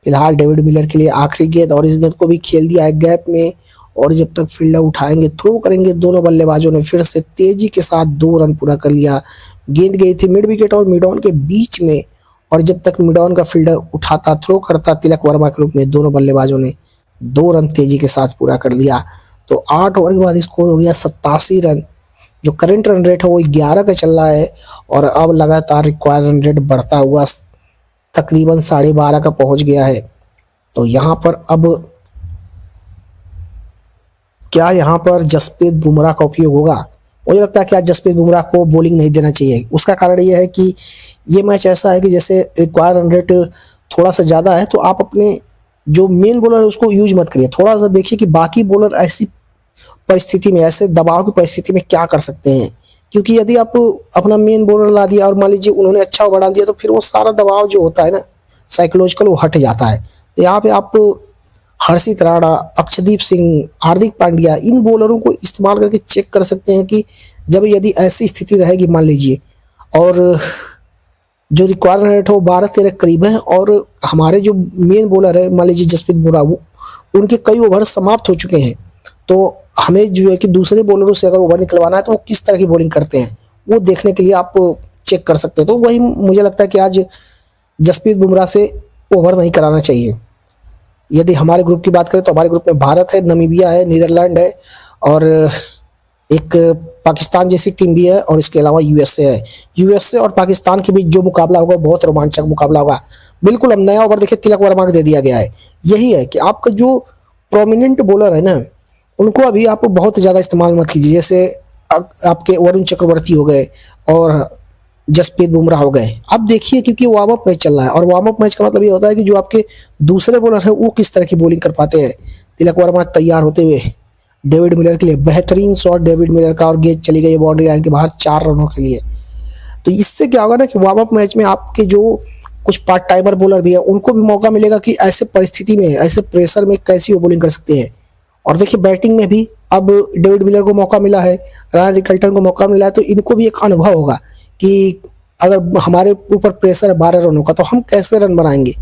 फिलहाल डेविड मिलर के लिए आखिरी गेंद और इस गेंद को भी खेल दिया है गैप में और जब तक फील्डर उठाएंगे थ्रो करेंगे दोनों बल्लेबाजों ने फिर से तेजी के साथ 2 रन पूरा कर लिया। गेंद गई थी मिड विकेट और मिड ऑन के बीच में और जब तक मिड ऑन का फील्डर उठाता थ्रो करता तिलक वर्मा के रूप में दोनों बल्लेबाजों ने 2 रन तेजी के साथ पूरा कर लिया। तो 8 ओवर के बाद स्कोर हो गया 87 रन। जो करंट रन रेट है वो 11 का चल रहा है और अब लगातार रिक्वायर्ड रन रेट बढ़ता हुआ तकरीबन 12.5 का पहुंच गया है। तो यहाँ पर अब क्या यहाँ पर जसप्रीत बुमराह का उपयोग होगा? मुझे लगता है कि आज जसप्रीत बुमराह को बॉलिंग नहीं देना चाहिए। उसका कारण ये है कि ये मैच ऐसा है कि जैसे रिक्वायर्ड रन रेट थोड़ा सा ज़्यादा है तो आप अपने जो मेन बॉलर है उसको यूज मत करिए। थोड़ा सा देखिए कि बाकी बॉलर ऐसी परिस्थिति में, ऐसे दबाव की परिस्थिति में क्या कर सकते हैं, क्योंकि यदि आप अपना मेन बॉलर ला दिया और मान लीजिए उन्होंने अच्छा ओवर डाल दिया तो फिर वो सारा दबाव जो होता है ना साइकोलॉजिकल वो हट जाता है। तो यहाँ पे आप हर्षित राणा, अक्षदीप सिंह, हार्दिक पांड्या इन बॉलरों को इस्तेमाल करके चेक कर सकते हैं कि जब यदि ऐसी स्थिति रहेगी मान लीजिए और जो रिक्वायर्ड रेट हो 12-13 करीब है और हमारे जो मेन बॉलर है मान लीजिए जसप्रीत बुमराह उनके कई ओवर समाप्त हो चुके हैं, तो हमें जो है कि दूसरे बॉलरों से अगर ओवर निकलवाना है तो वो किस तरह की बॉलिंग करते हैं वो देखने के लिए आप चेक कर सकते हैं। तो वही मुझे लगता है कि आज जसप्रीत बुमराह से ओवर नहीं कराना चाहिए। यदि हमारे ग्रुप की बात करें तो हमारे ग्रुप में भारत है, नामीबिया है, नीदरलैंड है और एक पाकिस्तान जैसी टीम भी है और इसके अलावा यूएसए है। यूएसए और पाकिस्तान के बीच जो मुकाबला होगा बहुत रोमांचक मुकाबला होगा। बिल्कुल अब नया ओवर देखिए तिलक वर्मा को दे दिया गया है। यही है कि आपका जो प्रोमिनेंट बॉलर है ना उनको अभी आप बहुत ज़्यादा इस्तेमाल मत कीजिए। जैसे आपके वरुण चक्रवर्ती हो गए और जसप्रीत बुमराह हो गए। अब देखिए क्योंकि वार्म अप मैच चल रहा है और वार्म अप मैच का मतलब ये होता है कि जो आपके दूसरे बॉलर हैं वो किस तरह की बॉलिंग कर पाते हैं। तिलक वर्मा तैयार होते हुए डेविड मिलर के लिए बेहतरीन शॉट डेविड मिलर का और गेंद चली गई बाउंड्री लाइन के बाहर 4 रनों के लिए। तो इससे क्या होगा ना कि वार्म अप मैच में आपके जो कुछ पार्ट टाइमर बॉलर भी है उनको भी मौका मिलेगा कि ऐसे परिस्थिति में, ऐसे प्रेशर में कैसी वो बॉलिंग कर सकते हैं। और देखिए बैटिंग में भी अब डेविड मिलर को मौका मिला है, रायन रिकल्टन को मौका मिला है, तो इनको भी एक अनुभव होगा कि अगर हमारे ऊपर प्रेशर है 12 रनों का तो हम कैसे रन बनाएंगे।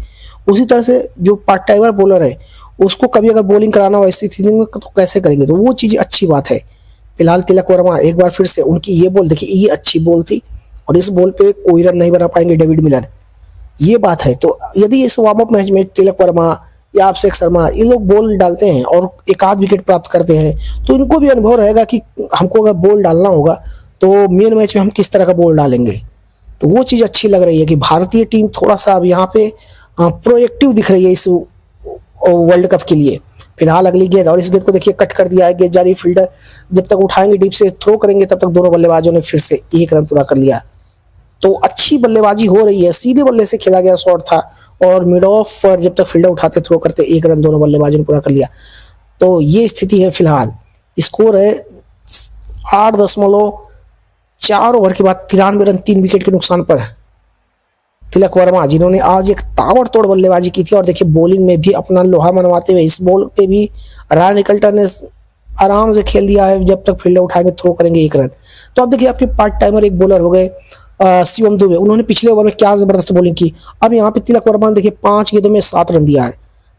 उसी तरह से जो पार्ट टाइमर बॉलर है उसको कभी अगर बॉलिंग कराना हो ऐसी स्थिति में तो कैसे करेंगे, तो वो चीज़ अच्छी बात है। फिलहाल तिलक वर्मा एक बार फिर से उनकी ये बॉल देखिए, ये अच्छी बॉल थी और इस बॉल पे कोई रन नहीं बना पाएंगे डेविड मिलर, ये बात है। तो यदि इस वार्म अप मैच में तिलक वर्मा या अभिषेक शर्मा ये लोग बॉल डालते हैं और एक आध विकेट प्राप्त करते हैं तो इनको भी अनुभव रहेगा कि हमको अगर बॉल डालना होगा तो मेन मैच में हम किस तरह का बॉल डालेंगे। तो वो चीज़ अच्छी लग रही है कि भारतीय टीम थोड़ा सा अब यहाँ पे प्रोएक्टिव दिख रही है इस वर्ल्ड कप के लिए। फिलहाल अगली गेंद और इस गेंद को देखिए कट कर दिया है, गेंद जारी, फील्डर जब तक उठाएंगे डीप से थ्रो करेंगे तब तक दोनों बल्लेबाजों ने फिर से 1 रन पूरा कर लिया। तो अच्छी बल्लेबाजी हो रही है, सीधे बल्ले से खेला गया शॉट था और मिड ऑफ पर जब तक फील्डर उठाते थ्रो करते 1 रन दोनों बल्लेबाजों ने पूरा कर लिया। तो ये स्थिति है। फिलहाल स्कोर है 8.4 ओवर के बाद 93 रन 3 विकेट के नुकसान पर तिलक वर्मा, जिन्होंने आज एक ताबड़तोड़ बल्लेबाजी की थी और देखिए बॉलिंग में भी अपना लोहा मनवाते हुए इस बॉल पे भी रायन रिकल्टन ने आराम से खेल दिया है। जब तक फील्डर उठाएंगे थ्रो करेंगे 1 रन। तो अब देखिए आपके पार्ट टाइमर एक बॉलर हो गए शिवम दुबे, उन्होंने पिछले ओवर में क्या जबरदस्त बॉलिंग की। अब यहाँ पे तिलक वर्मा ने देखिए 5 गेंदों में 7 रन दिया है।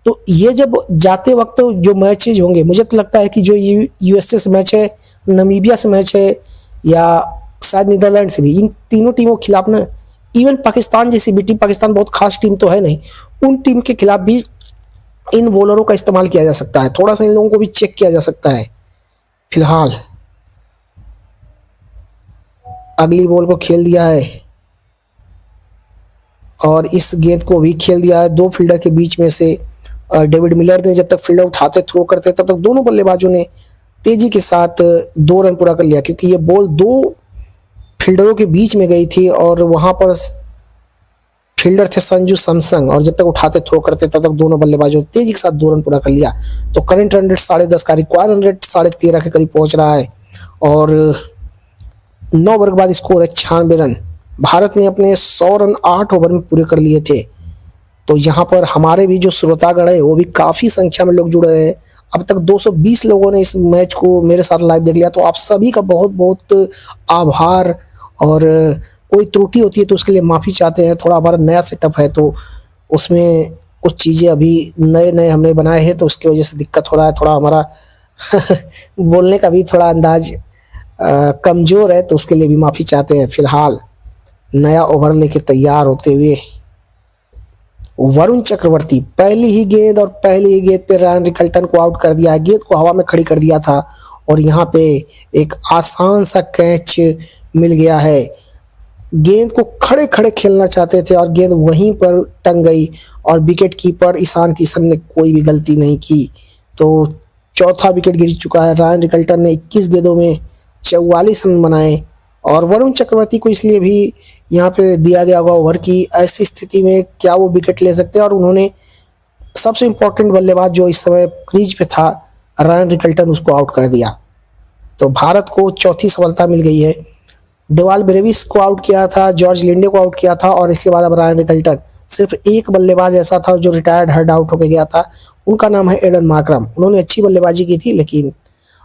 तो ये जब जाते वक्त जो मैचेज होंगे, मुझे तो लगता है कि जो यूएसए से मैच है, नामीबिया से मैच है या शायद नीदरलैंड से भी, इन तीनों टीमों के खिलाफ ना, इवन पाकिस्तान जैसी भी टीम, पाकिस्तान बहुत खास टीम तो है नहीं, उन टीम के खिलाफ भी इन बॉलरों का इस्तेमाल किया जा सकता है। थोड़ा सा इन लोगों को भी चेक किया जा सकता है। फिलहाल अगली बॉल को खेल दिया है और इस गेंद को भी खेल दिया है दो फील्डर के बीच में से। डेविड मिलर ने जब तक फील्डर उठाते थ्रो करते तब तक दोनों बल्लेबाजों ने तेजी के साथ 2 रन पूरा कर लिया, क्योंकि ये बॉल 2 फील्डरों के बीच में गई थी और वहां पर फील्डर थे संजू सैमसन, और जब तक उठाते थ्रो करते तब तक दोनों बल्लेबाजों ने तेजी के साथ 2 रन पूरा कर लिया। तो करंट रन रेट 10.5 का, रिक्वायर रन रेट 13.5 के करीब पहुंच रहा है और 9 ओवर के बाद स्कोर है 96 रन। भारत ने अपने 100 रन 8 ओवर में पूरे कर लिए थे। तो यहाँ पर हमारे भी जो श्रोतागण है वो भी काफ़ी संख्या में लोग जुड़े हैं। अब तक 220 लोगों ने इस मैच को मेरे साथ लाइव देख लिया, तो आप सभी का बहुत बहुत आभार। और कोई त्रुटि होती है तो उसके लिए माफ़ी चाहते हैं। थोड़ा हमारा नया सेटअप है तो उसमें कुछ चीज़ें अभी नए नए हमने बनाए हैं, तो उसकी वजह से दिक्कत हो रहा है। थोड़ा हमारा बोलने का भी थोड़ा अंदाज कमज़ोर है, तो उसके लिए भी माफ़ी चाहते हैं। फिलहाल नया ओवर लेके तैयार होते हुए वरुण चक्रवर्ती पहली ही गेंद और पहली ही गेंद पे रायन रिकल्टन को आउट कर दिया। गेंद को हवा में खड़ी कर दिया था और यहाँ पे एक आसान सा कैच मिल गया है। गेंद को खड़े खड़े खेलना चाहते थे और गेंद वहीं पर टंग गई और विकेट कीपर ईशान किशन ने कोई भी गलती नहीं की। तो चौथा विकेट गिर चुका है। रायन रिकल्टन ने 21 गेंदों में 44 रन बनाए और वरुण चक्रवर्ती को इसलिए भी यहाँ पे दिया गया होगा ओवर की ऐसी स्थिति में क्या वो विकेट ले सकते हैं, और उन्होंने सबसे इम्पोर्टेंट बल्लेबाज जो इस समय क्रीज पे था रायन रिकल्टन, उसको आउट कर दिया। तो भारत को चौथी सफलता मिल गई है। डेवाल ब्रेविस को आउट किया था, जॉर्ज लिंडे को आउट किया था और इसके बाद अब रायन रिकल्टन। सिर्फ एक बल्लेबाज ऐसा था जो रिटायर्ड हेड आउट होकर गया था, उनका नाम है एडन मार्करम। उन्होंने अच्छी बल्लेबाजी की थी लेकिन,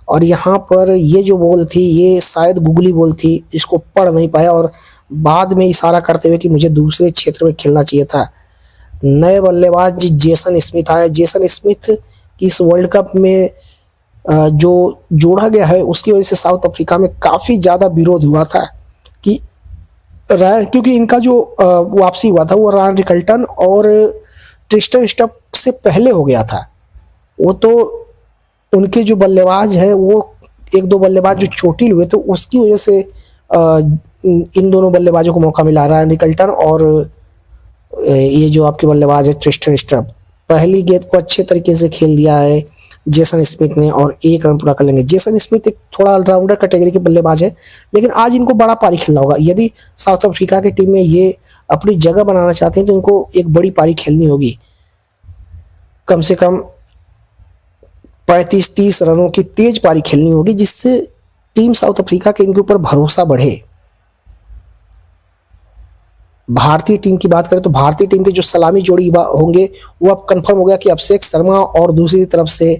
और यहाँ पर ये जो बॉल थी ये शायद गुगली बॉल थी, इसको पढ़ नहीं पाया और बाद में इशारा करते हुए कि मुझे दूसरे क्षेत्र में खेलना चाहिए था। नए बल्लेबाज जेसन स्मिथ आए। जेसन स्मिथ की इस वर्ल्ड कप में जो जोड़ा गया है उसकी वजह से साउथ अफ्रीका में काफ़ी ज़्यादा विरोध हुआ था कि क्योंकि इनका जो वापसी हुआ था वो रायन रिकल्टन और ट्रिस्टन स्टप से पहले हो गया था। वो तो उनके जो बल्लेबाज है वो 1-2 बल्लेबाज जो चोटिल हुए थे उसकी वजह से इन दोनों बल्लेबाजों को मौका मिला, रायन रिकल्टन और ये जो आपके बल्लेबाज है ट्रिस्टन स्टप। पहली गेंद को अच्छे तरीके से खेल दिया है जेसन स्मिथ ने और 1 रन पूरा कर लेंगे। जेसन स्मिथ एक थोड़ा ऑलराउंडर कैटेगरी के बल्लेबाज है, लेकिन आज इनको बड़ा पारी खेलना होगा। यदि साउथ अफ्रीका की टीम में ये अपनी जगह बनाना चाहते हैं तो इनको एक बड़ी पारी खेलनी होगी। कम से कम 35-30 रनों की तेज पारी खेलनी होगी, जिससे टीम साउथ अफ्रीका के इनके ऊपर भरोसा बढ़े। भारतीय टीम की बात करें तो भारतीय टीम के जो सलामी जोड़ी होंगे वो अब कंफर्म हो गया कि अभिषेक शर्मा और दूसरी तरफ से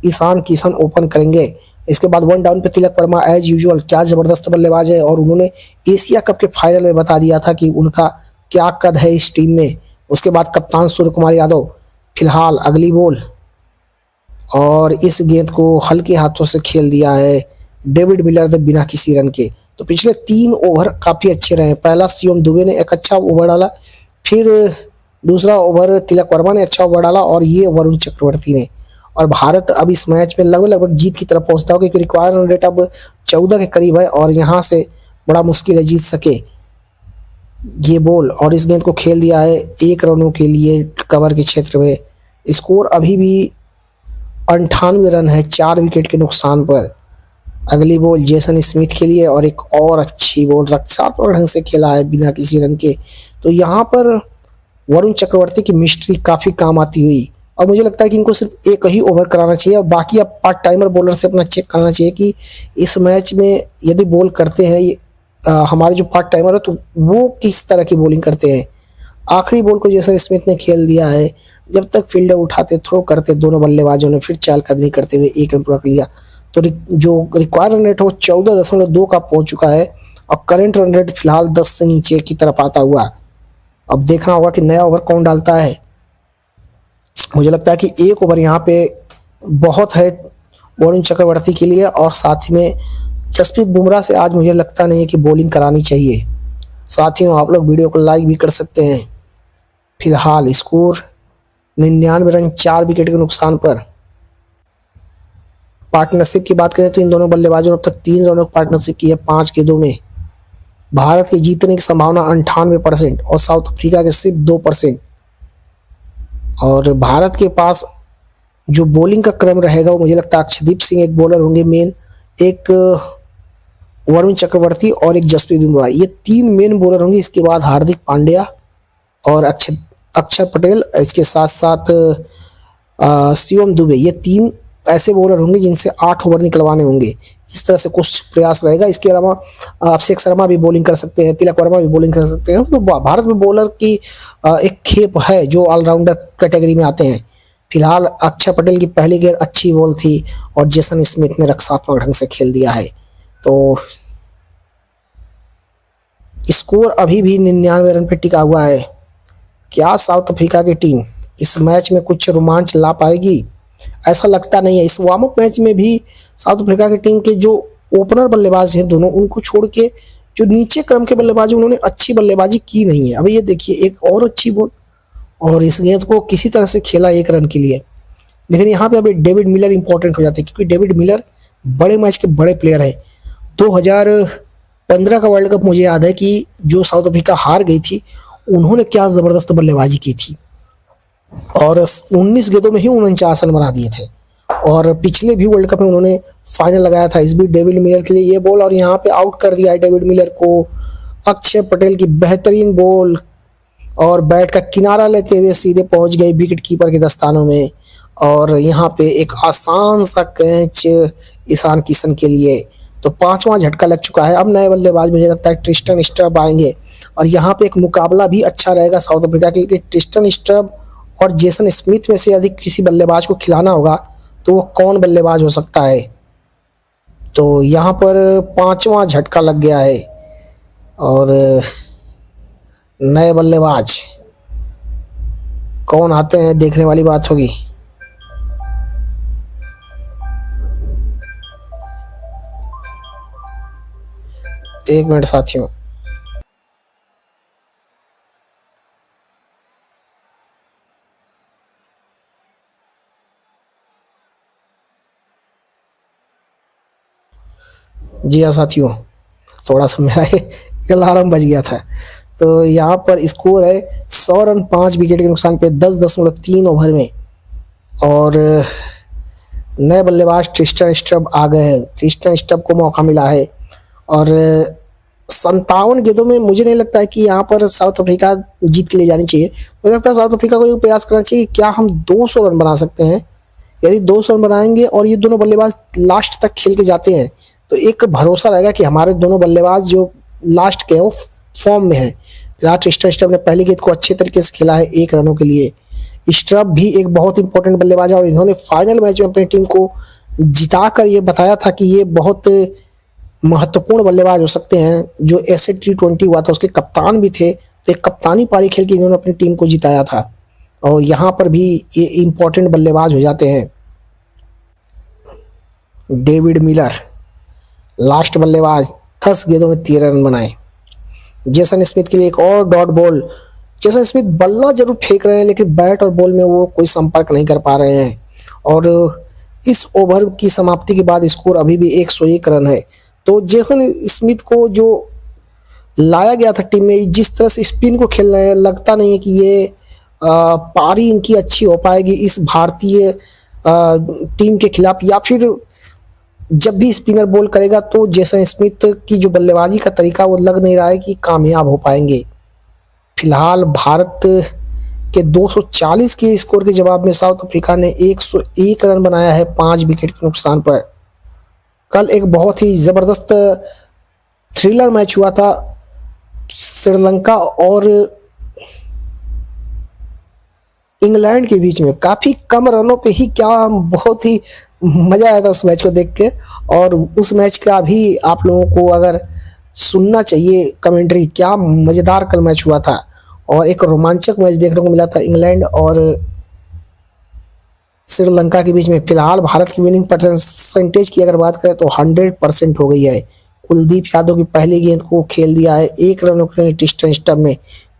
ईशान किशन ओपन करेंगे। इसके बाद 1 डाउन पे तिलक वर्मा एज यूजुअल, क्या ज़बरदस्त बल्लेबाज है और उन्होंने एशिया कप के फाइनल में बता दिया था कि उनका क्या कद है इस टीम में। उसके बाद कप्तान सूर्य कुमार यादव। फिलहाल अगली बॉल और इस गेंद को हल्के हाथों से खेल दिया है डेविड मिलर ने बिना किसी रन के। तो पिछले 3 ओवर काफ़ी अच्छे रहे। पहला शिवम दुबे ने एक अच्छा ओवर डाला, फिर दूसरा ओवर तिलक वर्मा ने अच्छा ओवर डाला और ये वरुण चक्रवर्ती ने। और भारत अब इस मैच में लगभग जीत की तरफ पहुंचता हो, क्योंकि रिक्वायर रन रेट अब 14 के करीब है और यहाँ से बड़ा मुश्किल है जीत सके। ये बॉल और इस गेंद को खेल दिया है 1 रनों के लिए कवर के क्षेत्र में। स्कोर अभी भी 98 रन है 4 विकेट के नुकसान पर। अगली बॉल जेसन स्मिथ के लिए और एक और अच्छी बॉल रक्षात्मक ढंग से खेला है बिना किसी रन के। तो यहाँ पर वरुण चक्रवर्ती की मिस्ट्री काफ़ी काम आती हुई, और मुझे लगता है कि इनको सिर्फ एक ही ओवर कराना चाहिए और बाकी अब पार्ट टाइमर बॉलर से अपना चेक करना चाहिए कि इस मैच में यदि बॉल करते हैं हमारे जो पार्ट टाइमर है तो वो किस तरह की बॉलिंग करते हैं। आखिरी बॉल को जेसन स्मिथ ने खेल दिया है। जब तक फील्डर उठाते थ्रो करते दोनों बल्लेबाजों ने फिर चहलकदमी करते हुए 1 रन पूरा कर लिया। तो जो रिक्वायर रन रेट है वो 14.2 का पहुंच चुका है और करंट रन रेट फिलहाल 10 से नीचे की तरफ आता हुआ। अब देखना होगा कि नया ओवर कौन डालता है। मुझे लगता है कि 1 ओवर यहाँ पे बहुत है वरुण चक्रवर्ती के लिए, और साथ ही में जसप्रीत बुमराह से आज मुझे लगता नहीं है कि बॉलिंग करानी चाहिए। साथियों, आप लोग वीडियो को लाइक भी कर सकते हैं। फिलहाल स्कोर 99 रन 4 विकेट के नुकसान पर। पार्टनरशिप की बात करें तो इन दोनों बल्लेबाजों ने अब तक 3 रनों की पार्टनरशिप की है 5 गेंदों में। भारत के जीतने की संभावना 98% और साउथ अफ्रीका के सिर्फ 2%। और भारत के पास जो बॉलिंग का क्रम रहेगा वो मुझे लगता है अक्षदीप सिंह एक बॉलर होंगे मेन, एक वरुण चक्रवर्ती और एक जसप्रीत बुमराह, ये 3 मेन बॉलर होंगे। इसके बाद हार्दिक पांड्या और अक्षर पटेल, इसके साथ साथ शिवम दुबे, ये 3 ऐसे बॉलर होंगे जिनसे 8 ओवर निकलवाने होंगे। इस तरह से कुछ प्रयास रहेगा। इसके अलावा अभिषेक शर्मा भी बॉलिंग कर सकते हैं, तिलक वर्मा भी बॉलिंग कर सकते हैं। तो भारत में बॉलर की एक खेप है जो ऑलराउंडर कैटेगरी में आते हैं। फिलहाल अक्षर पटेल की पहली गेंद अच्छी बॉल थी और जेसन स्मिथ ने रक्षात्मक ढंग से खेल दिया है। तो स्कोर अभी भी 99 रन पर टिका हुआ है। क्या साउथ अफ्रीका की टीम इस मैच में कुछ रोमांच ला पाएगी? ऐसा लगता नहीं है। इस वार्म अप मैच में भी साउथ अफ्रीका की टीम के जो ओपनर बल्लेबाज हैं दोनों, उनको छोड़ के जो नीचे क्रम के बल्लेबाज उन्होंने अच्छी बल्लेबाजी की नहीं है। अभी ये देखिए एक और अच्छी बॉल और इस गेंद को किसी तरह से खेला 1 रन के लिए। लेकिन यहाँ पे अभी डेविड मिलर इंपॉर्टेंट हो जाते हैं क्योंकि डेविड मिलर बड़े मैच के बड़े प्लेयर हैं। 2015 का वर्ल्ड कप मुझे याद है कि जो साउथ अफ्रीका हार गई थी, उन्होंने क्या ज़बरदस्त बल्लेबाजी की थी और 19 गेंदों में ही 49 रन बना दिए थे। और पिछले भी वर्ल्ड कप में उन्होंने फाइनल लगाया था इस भी डेविड मिलर के लिए ये बॉल, और यहाँ पे आउट कर दिया है डेविड मिलर को। अक्षय पटेल की बेहतरीन बॉल और बैट का किनारा लेते हुए सीधे पहुंच गए विकेट कीपर के दस्तानों में। और यहाँ पे एक आसान सा कैच ईशान किशन के लिए। तो 5वां झटका लग चुका है। अब नए बल्लेबाज मुझे लगता है ट्रिस्टन स्ट्रब आएंगे और यहाँ पे एक मुकाबला भी अच्छा रहेगा साउथ अफ्रीका के लिए। ट्रिस्टन स्ट्रब और जेसन स्मिथ में से अधिक किसी बल्लेबाज को खिलाना होगा तो वो कौन बल्लेबाज हो सकता है? तो यहाँ पर 5वां झटका लग गया है और नए बल्लेबाज कौन आते हैं देखने वाली बात होगी। एक मिनट साथियों, जी हाँ साथियों, थोड़ा सा मेरा अलार्म बज गया था। तो यहाँ पर स्कोर है 100 रन 5 विकेट के नुकसान पे 10.3 ओवर में। और नए बल्लेबाज ट्रिस्टन स्ट्रब आ गए हैं। ट्रिस्टन स्ट्रब को मौका मिला है और 57 गेंदों में मुझे नहीं लगता है कि यहाँ पर साउथ अफ्रीका जीत के ले जानी चाहिए। मुझे लगता है साउथ अफ्रीका को ये प्रयास करना चाहिए क्या हम 200 रन बना सकते हैं। यदि 200 रन बनाएंगे और ये दोनों बल्लेबाज लास्ट तक खेल के जाते हैं तो एक भरोसा रहेगा कि हमारे दोनों बल्लेबाज जो लास्ट के हैं वो फॉर्म में है। फिलहाल ट्रिस्टन स्ट्रब ने पहली गेंद को अच्छे तरीके से खेला है 1 रनों के लिए। स्ट्रब भी एक बहुत इंपॉर्टेंट बल्लेबाज है और इन्होंने फाइनल मैच में अपनी टीम को जिताकर ये बताया था कि ये बहुत महत्वपूर्ण बल्लेबाज हो सकते हैं। जो ऐसे T20 हुआ था उसके कप्तान भी थे, तो एक कप्तानी पारी खेल के इन्होंने अपनी टीम को जिताया था और यहाँ पर भी ये इंपॉर्टेंट बल्लेबाज हो जाते हैं। डेविड मिलर लास्ट बल्लेबाज 10 गेंदों में 13 रन बनाए। जेसन स्मिथ के लिए एक और डॉट बॉल। जेसन स्मिथ बल्ला जरूर फेंक रहे हैं लेकिन बैट और बॉल में वो कोई संपर्क नहीं कर पा रहे हैं और इस ओवर की समाप्ति के बाद स्कोर अभी भी 101 रन है। तो जेसन स्मिथ को जो लाया गया था टीम में, जिस तरह से स्पिन को खेल रहे हैं, लगता नहीं है कि ये पारी इनकी अच्छी हो पाएगी इस भारतीय टीम के खिलाफ, या फिर जब भी स्पिनर बॉल करेगा तो जेसन स्मिथ की जो बल्लेबाजी का तरीका वो लग नहीं रहा है कि कामयाब हो पाएंगे। फिलहाल भारत के 240 के स्कोर के जवाब में साउथ अफ्रीका ने 101 रन बनाया है 5 विकेट के नुकसान पर। कल एक बहुत ही ज़बरदस्त थ्रिलर मैच हुआ था श्रीलंका और इंग्लैंड के बीच में। काफ़ी कम रनों पे ही क्या बहुत ही मज़ा आया था उस मैच को देख के। और उस मैच का भी आप लोगों को अगर सुनना चाहिए कमेंट्री, क्या मज़ेदार कल मैच हुआ था और एक रोमांचक मैच देखने को मिला था इंग्लैंड और श्रीलंका के बीच में। फिलहाल भारत की विनिंग परसेंटेज की अगर बात करें तो 100% हो गई है। कुलदीप यादव की पहली गेंद को खेल दिया है 1 रनों के लिए ट्रिस्टन स्ट्रब ने।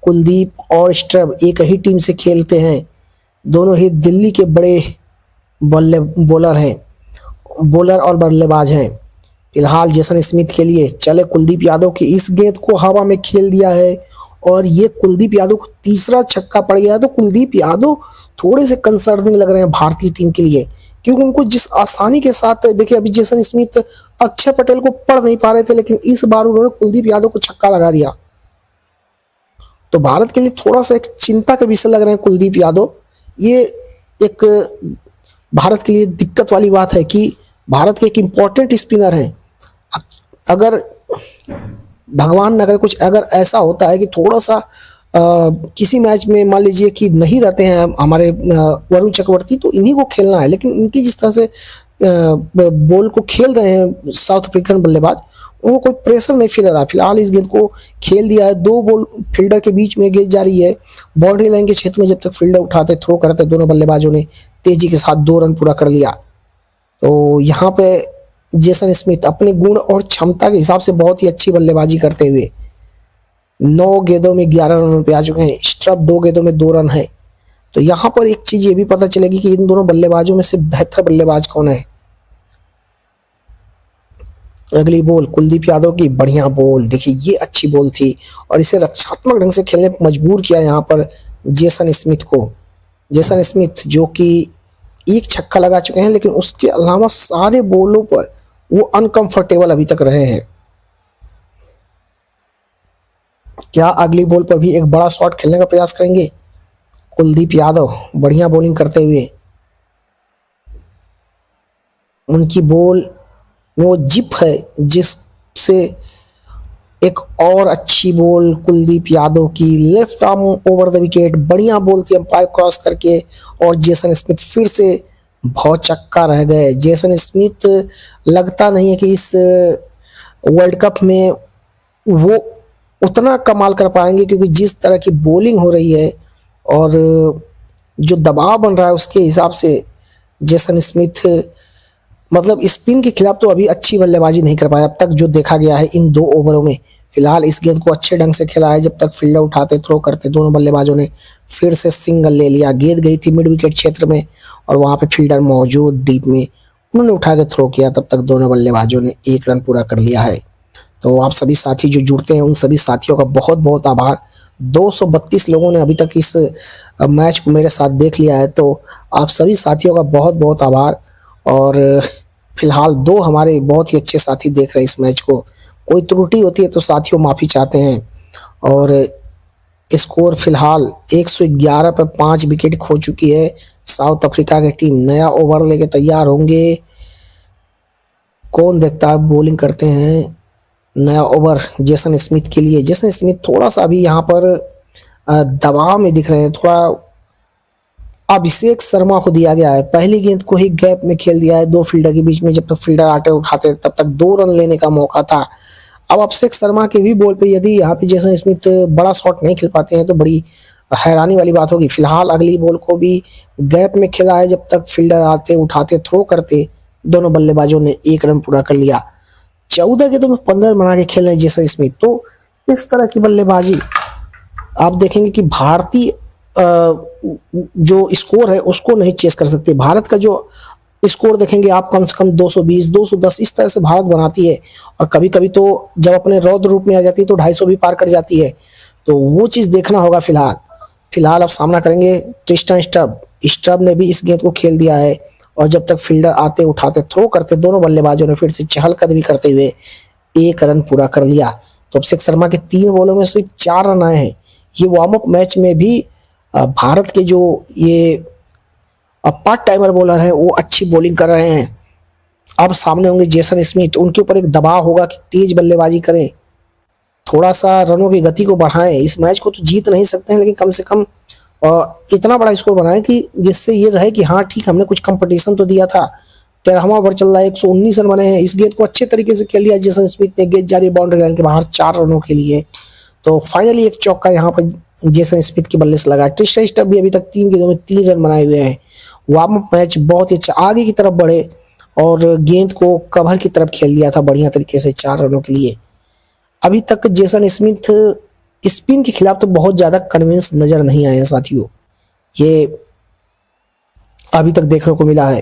कुलदीप और स्ट्रब एक ही टीम से खेलते हैं, दोनों ही दिल्ली के बड़े बॉलर हैं, बॉलर और बल्लेबाज हैं। फिलहाल जेसन स्मिथ के लिए चले कुलदीप यादव की इस गेंद को हवा में खेल दिया है और ये कुलदीप यादव को तीसरा छक्का पड़ गया है। तो कुलदीप यादव थोड़े से कंसर्निंग लग रहे हैं भारतीय टीम के लिए, क्योंकि उनको जिस आसानी के साथ, देखिए अभी जेसन स्मिथ अक्षय पटेल को पढ़ नहीं पा रहे थे, लेकिन इस बार उन्होंने कुलदीप यादव को छक्का लगा दिया। तो भारत के लिए थोड़ा सा एक चिंता का विषय लग रहे हैं कुलदीप यादव। ये एक भारत के लिए दिक्कत वाली बात है कि भारत के एक इम्पोर्टेंट स्पिनर हैं। अगर भगवान न करे कुछ अगर ऐसा होता है कि थोड़ा सा किसी मैच में मान लीजिए कि नहीं रहते हैं हमारे वरुण चक्रवर्ती, तो इन्हीं को खेलना है। लेकिन इनकी जिस तरह से बॉल को खेल रहे हैं साउथ अफ्रीकन बल्लेबाज, उनको कोई प्रेशर नहीं फील हो रहा। फिलहाल इस गेंद को खेल दिया है, दो बॉल फील्डर के बीच में गेंद जा रही है बाउंड्री लाइन के क्षेत्र में। जब तक फील्डर उठाते थ्रो करते दोनों बल्लेबाजों ने तेजी के साथ 2 रन पूरा कर लिया। तो यहाँ पे जेसन स्मिथ अपने गुण और क्षमता के हिसाब से बहुत ही अच्छी बल्लेबाजी करते हुए 9 गेंदों में 11 रनों पे आ चुके हैं। स्ट्रप 2 गेंदों में 2 रन है। तो यहाँ पर एक चीज ये भी पता चलेगी कि इन दोनों बल्लेबाजों में से बेहतर बल्लेबाज कौन है। अगली बॉल कुलदीप यादव की, बढ़िया बॉल, देखिए ये अच्छी बॉल थी और इसे रक्षात्मक ढंग से खेलने पर मजबूर किया यहाँ पर जेसन स्मिथ को। जेसन स्मिथ जो कि एक छक्का लगा चुके हैं, लेकिन उसके अलावा सारे बॉलों पर वो अनकंफर्टेबल अभी तक रहे हैं। क्या अगली बॉल पर भी एक बड़ा शॉट खेलने का प्रयास करेंगे कुलदीप यादव? बढ़िया बॉलिंग करते हुए उनकी बॉल में वो जिप है जिससे एक और अच्छी बॉल कुलदीप यादव की, left arm over the wicket, बढ़िया बॉल थी अंपायर क्रॉस करके। और जेसन स्मिथ फिर से बहुत चक्का रह गए। जेसन स्मिथ लगता नहीं है कि इस वर्ल्ड कप में वो उतना कमाल कर पाएंगे, क्योंकि जिस तरह की बॉलिंग हो रही है और जो दबाव बन रहा है उसके हिसाब से जेसन स्मिथ मतलब स्पिन के खिलाफ तो अभी अच्छी बल्लेबाजी नहीं कर पाया अब तक जो देखा गया है इन 2 ओवरों में। फिलहाल इस गेंद को अच्छे ढंग से खेला है। जब तक फील्डर उठाते थ्रो करते दोनों बल्लेबाजों ने फिर से सिंगल ले लिया। गेंद गई थी मिड विकेट क्षेत्र में और वहां पे फील्डर मौजूद डीप में, उन्होंने उठा के थ्रो किया। तब तक दोनों बल्लेबाजों ने 1 रन पूरा कर लिया है। तो आप सभी साथी जो जुड़ते हैं उन सभी साथियों का बहुत बहुत आभार। 232 लोगों ने अभी तक इस मैच को मेरे साथ देख लिया है, तो आप सभी साथियों का बहुत बहुत आभार। और फिलहाल 2 हमारे बहुत ही अच्छे साथी देख रहे हैं इस मैच को। कोई त्रुटि होती है तो साथियों माफ़ी चाहते हैं। और स्कोर फिलहाल 111 पर 5 विकेट खो चुकी है साउथ अफ्रीका की टीम। नया ओवर लेके तैयार होंगे, कौन देखता है बॉलिंग करते हैं। नया ओवर जेसन स्मिथ के लिए। जेसन स्मिथ थोड़ा सा अभी यहाँ पर दबाव में दिख रहे हैं। थोड़ा अभिषेक शर्मा को दिया गया है, पहली गेंद को ही गैप में खेल दिया है 2 फील्डर के बीच में। जब तक फील्डर आटे उठाते तब तक 2 रन लेने का मौका था। अब अभिषेक शर्मा के भी बॉल पे यदि यहाँ पे जेसन स्मिथ बड़ा शॉट नहीं खेल पाते हैं तो बड़ी हैरानी वाली बात होगी। फिलहाल अगली बॉल को भी गैप में खेला है। जब तक फील्डर आते उठाते थ्रो करते दोनों बल्लेबाजों ने 1 रन पूरा कर लिया। 14 गेंदों में 15 बना के खेल रहे हैं जेसन स्मिथ। तो इस तरह की बल्लेबाजी आप देखेंगे कि भारतीय जो स्कोर है उसको नहीं चेस कर सकते। भारत का जो स्कोर देखेंगे आप कम से कम 220 210 इस तरह से भारत बनाती है। और कभी कभी तो जब अपने रौद्र रूप में आ जाती है तो 250 भी पार कर जाती है। तो वो चीज़ देखना होगा। फिलहाल अब सामना करेंगे ट्रिस्टन स्टब। स्टब ने भी इस गेंद को खेल दिया है और जब तक फील्डर आते उठाते थ्रो करते दोनों बल्लेबाजों ने फिर से चहलकदमी करते हुए 1 रन पूरा कर लिया। तो अभिषेक शर्मा के 3 बॉलों में सिर्फ 4 रन आए हैं। ये वार्म अप मैच में भी भारत के जो ये पार्ट टाइमर बॉलर हैं वो अच्छी बॉलिंग कर रहे हैं। अब सामने होंगे जेसन स्मिथ, उनके ऊपर एक दबाव होगा कि तेज बल्लेबाजी करें, थोड़ा सा रनों की गति को बढ़ाएं। इस मैच को तो जीत नहीं सकते हैं, लेकिन कम से कम इतना बड़ा स्कोर बनाएं कि जिससे ये रहे कि हाँ ठीक हमने कुछ कंपटीशन तो दिया था। 13वां ओवर चल रहा है, 119 रन बने हैं। इस गेंद को अच्छे तरीके से खेल दिया जेसन स्मिथ ने। गेंद जा रही है बाउंड्री लाइन के बाहर 4 रनों के लिए। तो फाइनली एक चौका यहाँ पर जेसन स्मिथ के बल्ले से लगा। ट्रिस्टन स्टब भी अभी तक 3 गेंदों में 3 रन बनाए हुए हैं। वार्म अप मैच बहुत ही अच्छा, आगे की तरफ बढ़े और गेंद को कवर की तरफ खेल दिया था बढ़िया तरीके से 4 रनों के लिए। अभी तक जेसन स्मिथ स्पिन के खिलाफ तो बहुत ज्यादा कन्विंस नजर नहीं आए हैं साथियों, ये अभी तक देखने को मिला है।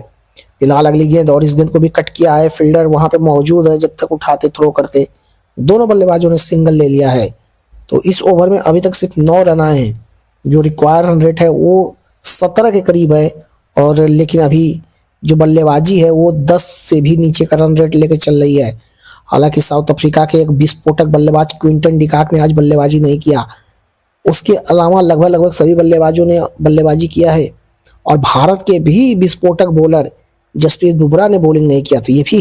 फिलहाल अगली गेंद, और इस गेंद को भी कट किया है, फील्डर वहां पे मौजूद है, जब तक उठाते थ्रो करते दोनों बल्लेबाजों ने सिंगल ले लिया है। तो इस ओवर में अभी तक सिर्फ 9 रन आए हैं। जो रिक्वायर रन रेट है वो 17 के करीब है, और लेकिन अभी जो बल्लेबाजी है वो 10 से भी नीचे का रन रेट लेकर चल रही है। हालांकि साउथ अफ्रीका के एक विस्फोटक बल्लेबाज क्विंटन डिकॉक ने आज बल्लेबाजी नहीं किया, उसके अलावा लगभग लगभग सभी बल्लेबाजों ने बल्लेबाजी किया है। और भारत के भी विस्फोटक बॉलर जसप्रीत बुमराह ने बॉलिंग नहीं किया, तो ये भी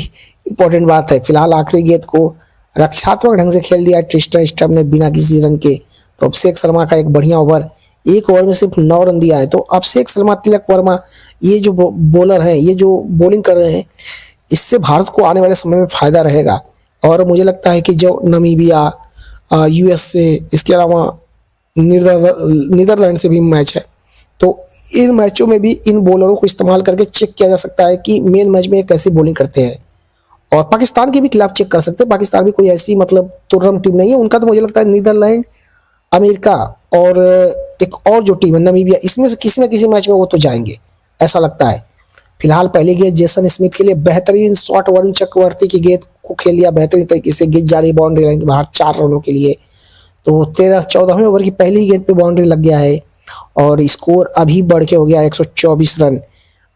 इंपॉर्टेंट बात है। फिलहाल आखिरी गेंद को रक्षात्मक ढंग से खेल दिया ट्रिस्टन स्टम्प ने बिना किसी रन के। तो अभिषेक शर्मा का एक बढ़िया ओवर, एक ओवर में सिर्फ 9 रन दिया है। तो अभिषेक शर्मा, तिलक वर्मा, ये जो बॉलर हैं, ये जो बॉलिंग कर रहे हैं, इससे भारत को आने वाले समय में फायदा रहेगा। और मुझे लगता है कि जो नमीबिया, यूएसए, इसके अलावा नीदरलैंड से भी मैच है, तो इन मैचों में भी इन बॉलरों को इस्तेमाल करके चेक किया जा सकता है कि मेन मैच में कैसी बॉलिंग करते हैं। और पाकिस्तान के भी खिलाफ चेक कर सकते हैं। पाकिस्तान भी कोई ऐसी मतलब तुर्रम टीम नहीं है उनका, तो मुझे लगता है नीदरलैंड, अमेरिका और एक और जो टीम है नमीबिया, इसमें से किसी न किसी मैच में वो तो जाएंगे, ऐसा लगता है। फिलहाल पहली गेंद जेसन स्मिथ के लिए बेहतरीन शॉट, वरुण चक्रवर्ती की गेंद को खेल दिया बेहतरीन तरीके से, गेंद जा रही बाउंड्री लाइन के बाहर 4 रनों के लिए। तो 14वें ओवर की पहली गेंद पे बाउंड्री लग गया है, और स्कोर अभी बढ़ के हो गया 124 run.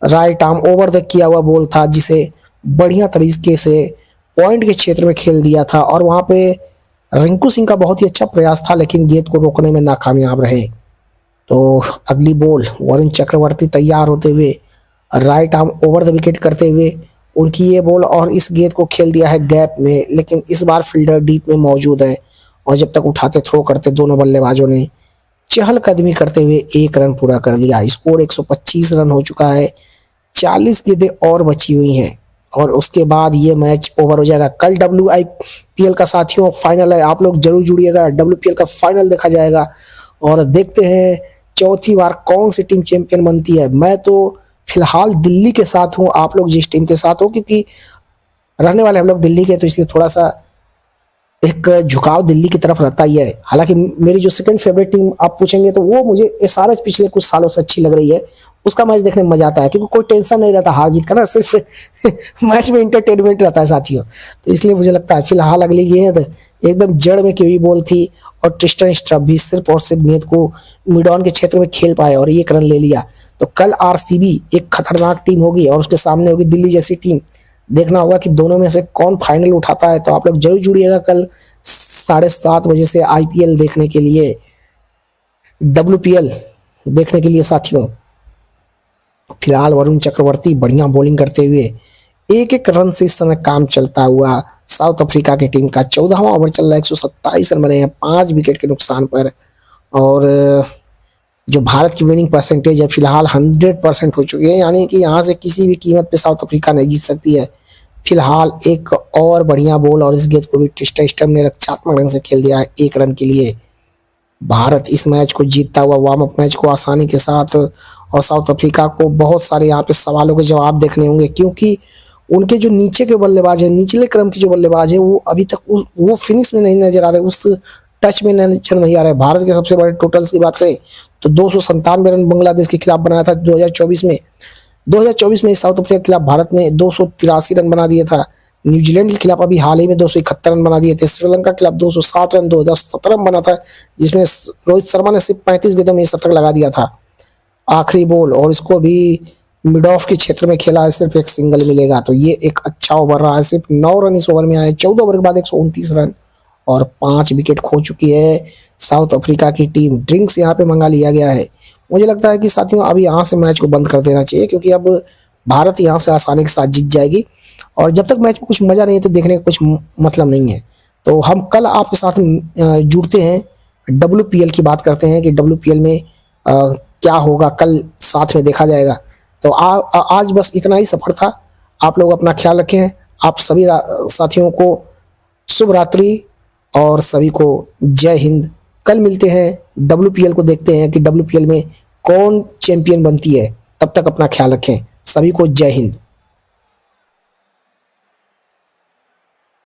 Right arm over the किया हुआ बॉल था, जिसे बढ़िया तरीके से पॉइंट के क्षेत्र में खेल दिया था, और वहां पे रिंकू सिंह का बहुत ही अच्छा प्रयास था, लेकिन गेंद को रोकने में नाकामयाब रहे। तो अगली बॉल, वरुण चक्रवर्ती तैयार होते हुए right arm over the wicket करते हुए उनकी ये बॉल, और इस गेंद को खेल दिया है गैप में, लेकिन इस बार फील्डर डीप में मौजूद है, और जब तक उठाते थ्रो करते दोनों बल्लेबाजों ने चहलकदमी करते हुए 1 रन पूरा कर दिया। स्कोर 125 रन हो चुका है, 40 गेंदें और बची हुई हैं, और उसके बाद ये मैच ओवर हो जाएगा। कल WIPL का साथियों फाइनल है, आप लोग जरूर जुड़िएगा। WPL का फाइनल देखा जाएगा, और देखते हैं चौथी बार कौन सी टीम चैंपियन बनती है। मैं तो फिलहाल दिल्ली के साथ हूँ, आप लोग जिस टीम के साथ हो, क्योंकि रहने वाले हम लोग दिल्ली के, तो इसलिए थोड़ा सा एक झुकाव दिल्ली की तरफ रहता ही है। हालांकि मेरी जो सेकंड फेवरेट टीम आप पूछेंगे तो वो मुझे एसआरएच पिछले कुछ सालों से अच्छी लग रही है। उसका मैच देखने में मजा आता है, क्योंकि कोई टेंशन नहीं रहता हार जीत का ना, सिर्फ मैच में इंटरटेनमेंट रहता है साथियों। तो इसलिए मुझे लगता है फिलहाल अगली गेंद एकदम जड़ में की हुई बॉल थी, और ट्रिस्टन स्ट्रप भी सिर्फ और सिर्फ गेंद को मिड ऑन के क्षेत्र में खेल पाए और 1 रन ले लिया। तो कल आरसीबी एक खतरनाक टीम होगी, और उसके सामने होगी दिल्ली जैसी टीम। देखना होगा कि दोनों में से कौन फाइनल उठाता है। तो आप लोग जरूर जुड़िएगा कल 7:30 बजे से IPL देखने के लिए, WPL देखने के लिए साथियों। फिलहाल वरुण चक्रवर्ती बढ़िया बॉलिंग करते हुए 1-1 रन से इस समय काम चलता हुआ साउथ अफ्रीका की टीम का 14वां ओवर चल रहा है। 127 रन बने हैं 5 विकेट के नुकसान पर, और जो भारत की विनिंग परसेंटेज है फिलहाल 100% हो चुकी है, यानी कि यहाँ से किसी भी कीमत पे साउथ अफ्रीका नहीं जीत सकती है। फिलहाल एक और बढ़िया बॉल, और इस गेंद को भी ट्रिस्टन स्टम्प ने रक्षात्मक ढंग से खेल दिया है 1 रन के लिए। भारत इस मैच को जीतता हुआ वार्म अप मैच को आसानी के साथ, और साउथ अफ्रीका को बहुत सारे यहाँ पे सवालों के जवाब देखने होंगे, क्योंकि उनके जो नीचे के बल्लेबाज है, निचले क्रम के जो बल्लेबाज है, वो अभी तक वो फिनिश में नहीं नजर आ रहे, उस टच में नजर नहीं आ रहा है। भारत के सबसे बड़े टोटल्स की बात करें तो 297 रन बांग्लादेश के खिलाफ बनाया था 2024 में। 2024 में साउथ अफ्रीका के खिलाफ भारत ने 283 रन बना दिया था। न्यूजीलैंड के खिलाफ अभी हाल ही में 271 रन बना दिए थे। श्रीलंका के खिलाफ 260 रन 2017 में बना था, जिसमें रोहित शर्मा ने सिर्फ 35 गेंदों में शतक लगा दिया था। आखिरी बॉल, और इसको भी मिड ऑफ के क्षेत्र में खेला है, सिर्फ एक सिंगल मिलेगा। तो ये एक अच्छा ओवर रहा है, सिर्फ 9 रन इस ओवर में आए। 14 ओवर के बाद 129 रन और 5 विकेट खो चुकी है साउथ अफ्रीका की टीम। ड्रिंक्स यहाँ पे मंगा लिया गया है। मुझे लगता है कि साथियों अभी यहाँ से मैच को बंद कर देना चाहिए, क्योंकि अब भारत यहाँ से आसानी के साथ जीत जाएगी, और जब तक मैच में कुछ मजा नहीं है तो देखने का कुछ मतलब नहीं है। तो हम कल आपके साथ जुड़ते हैं, WPL की बात करते हैं कि WPL में क्या होगा, कल साथ में देखा जाएगा। तो आज बस इतना ही सफर था। आप लोग अपना ख्याल रखें। आप सभी साथियों को शुभ रात्रि, और सभी को जय हिंद। कल मिलते हैं, WPL को देखते हैं कि WPL में कौन चैंपियन बनती है। तब तक अपना ख्याल रखें। सभी को जय हिंद।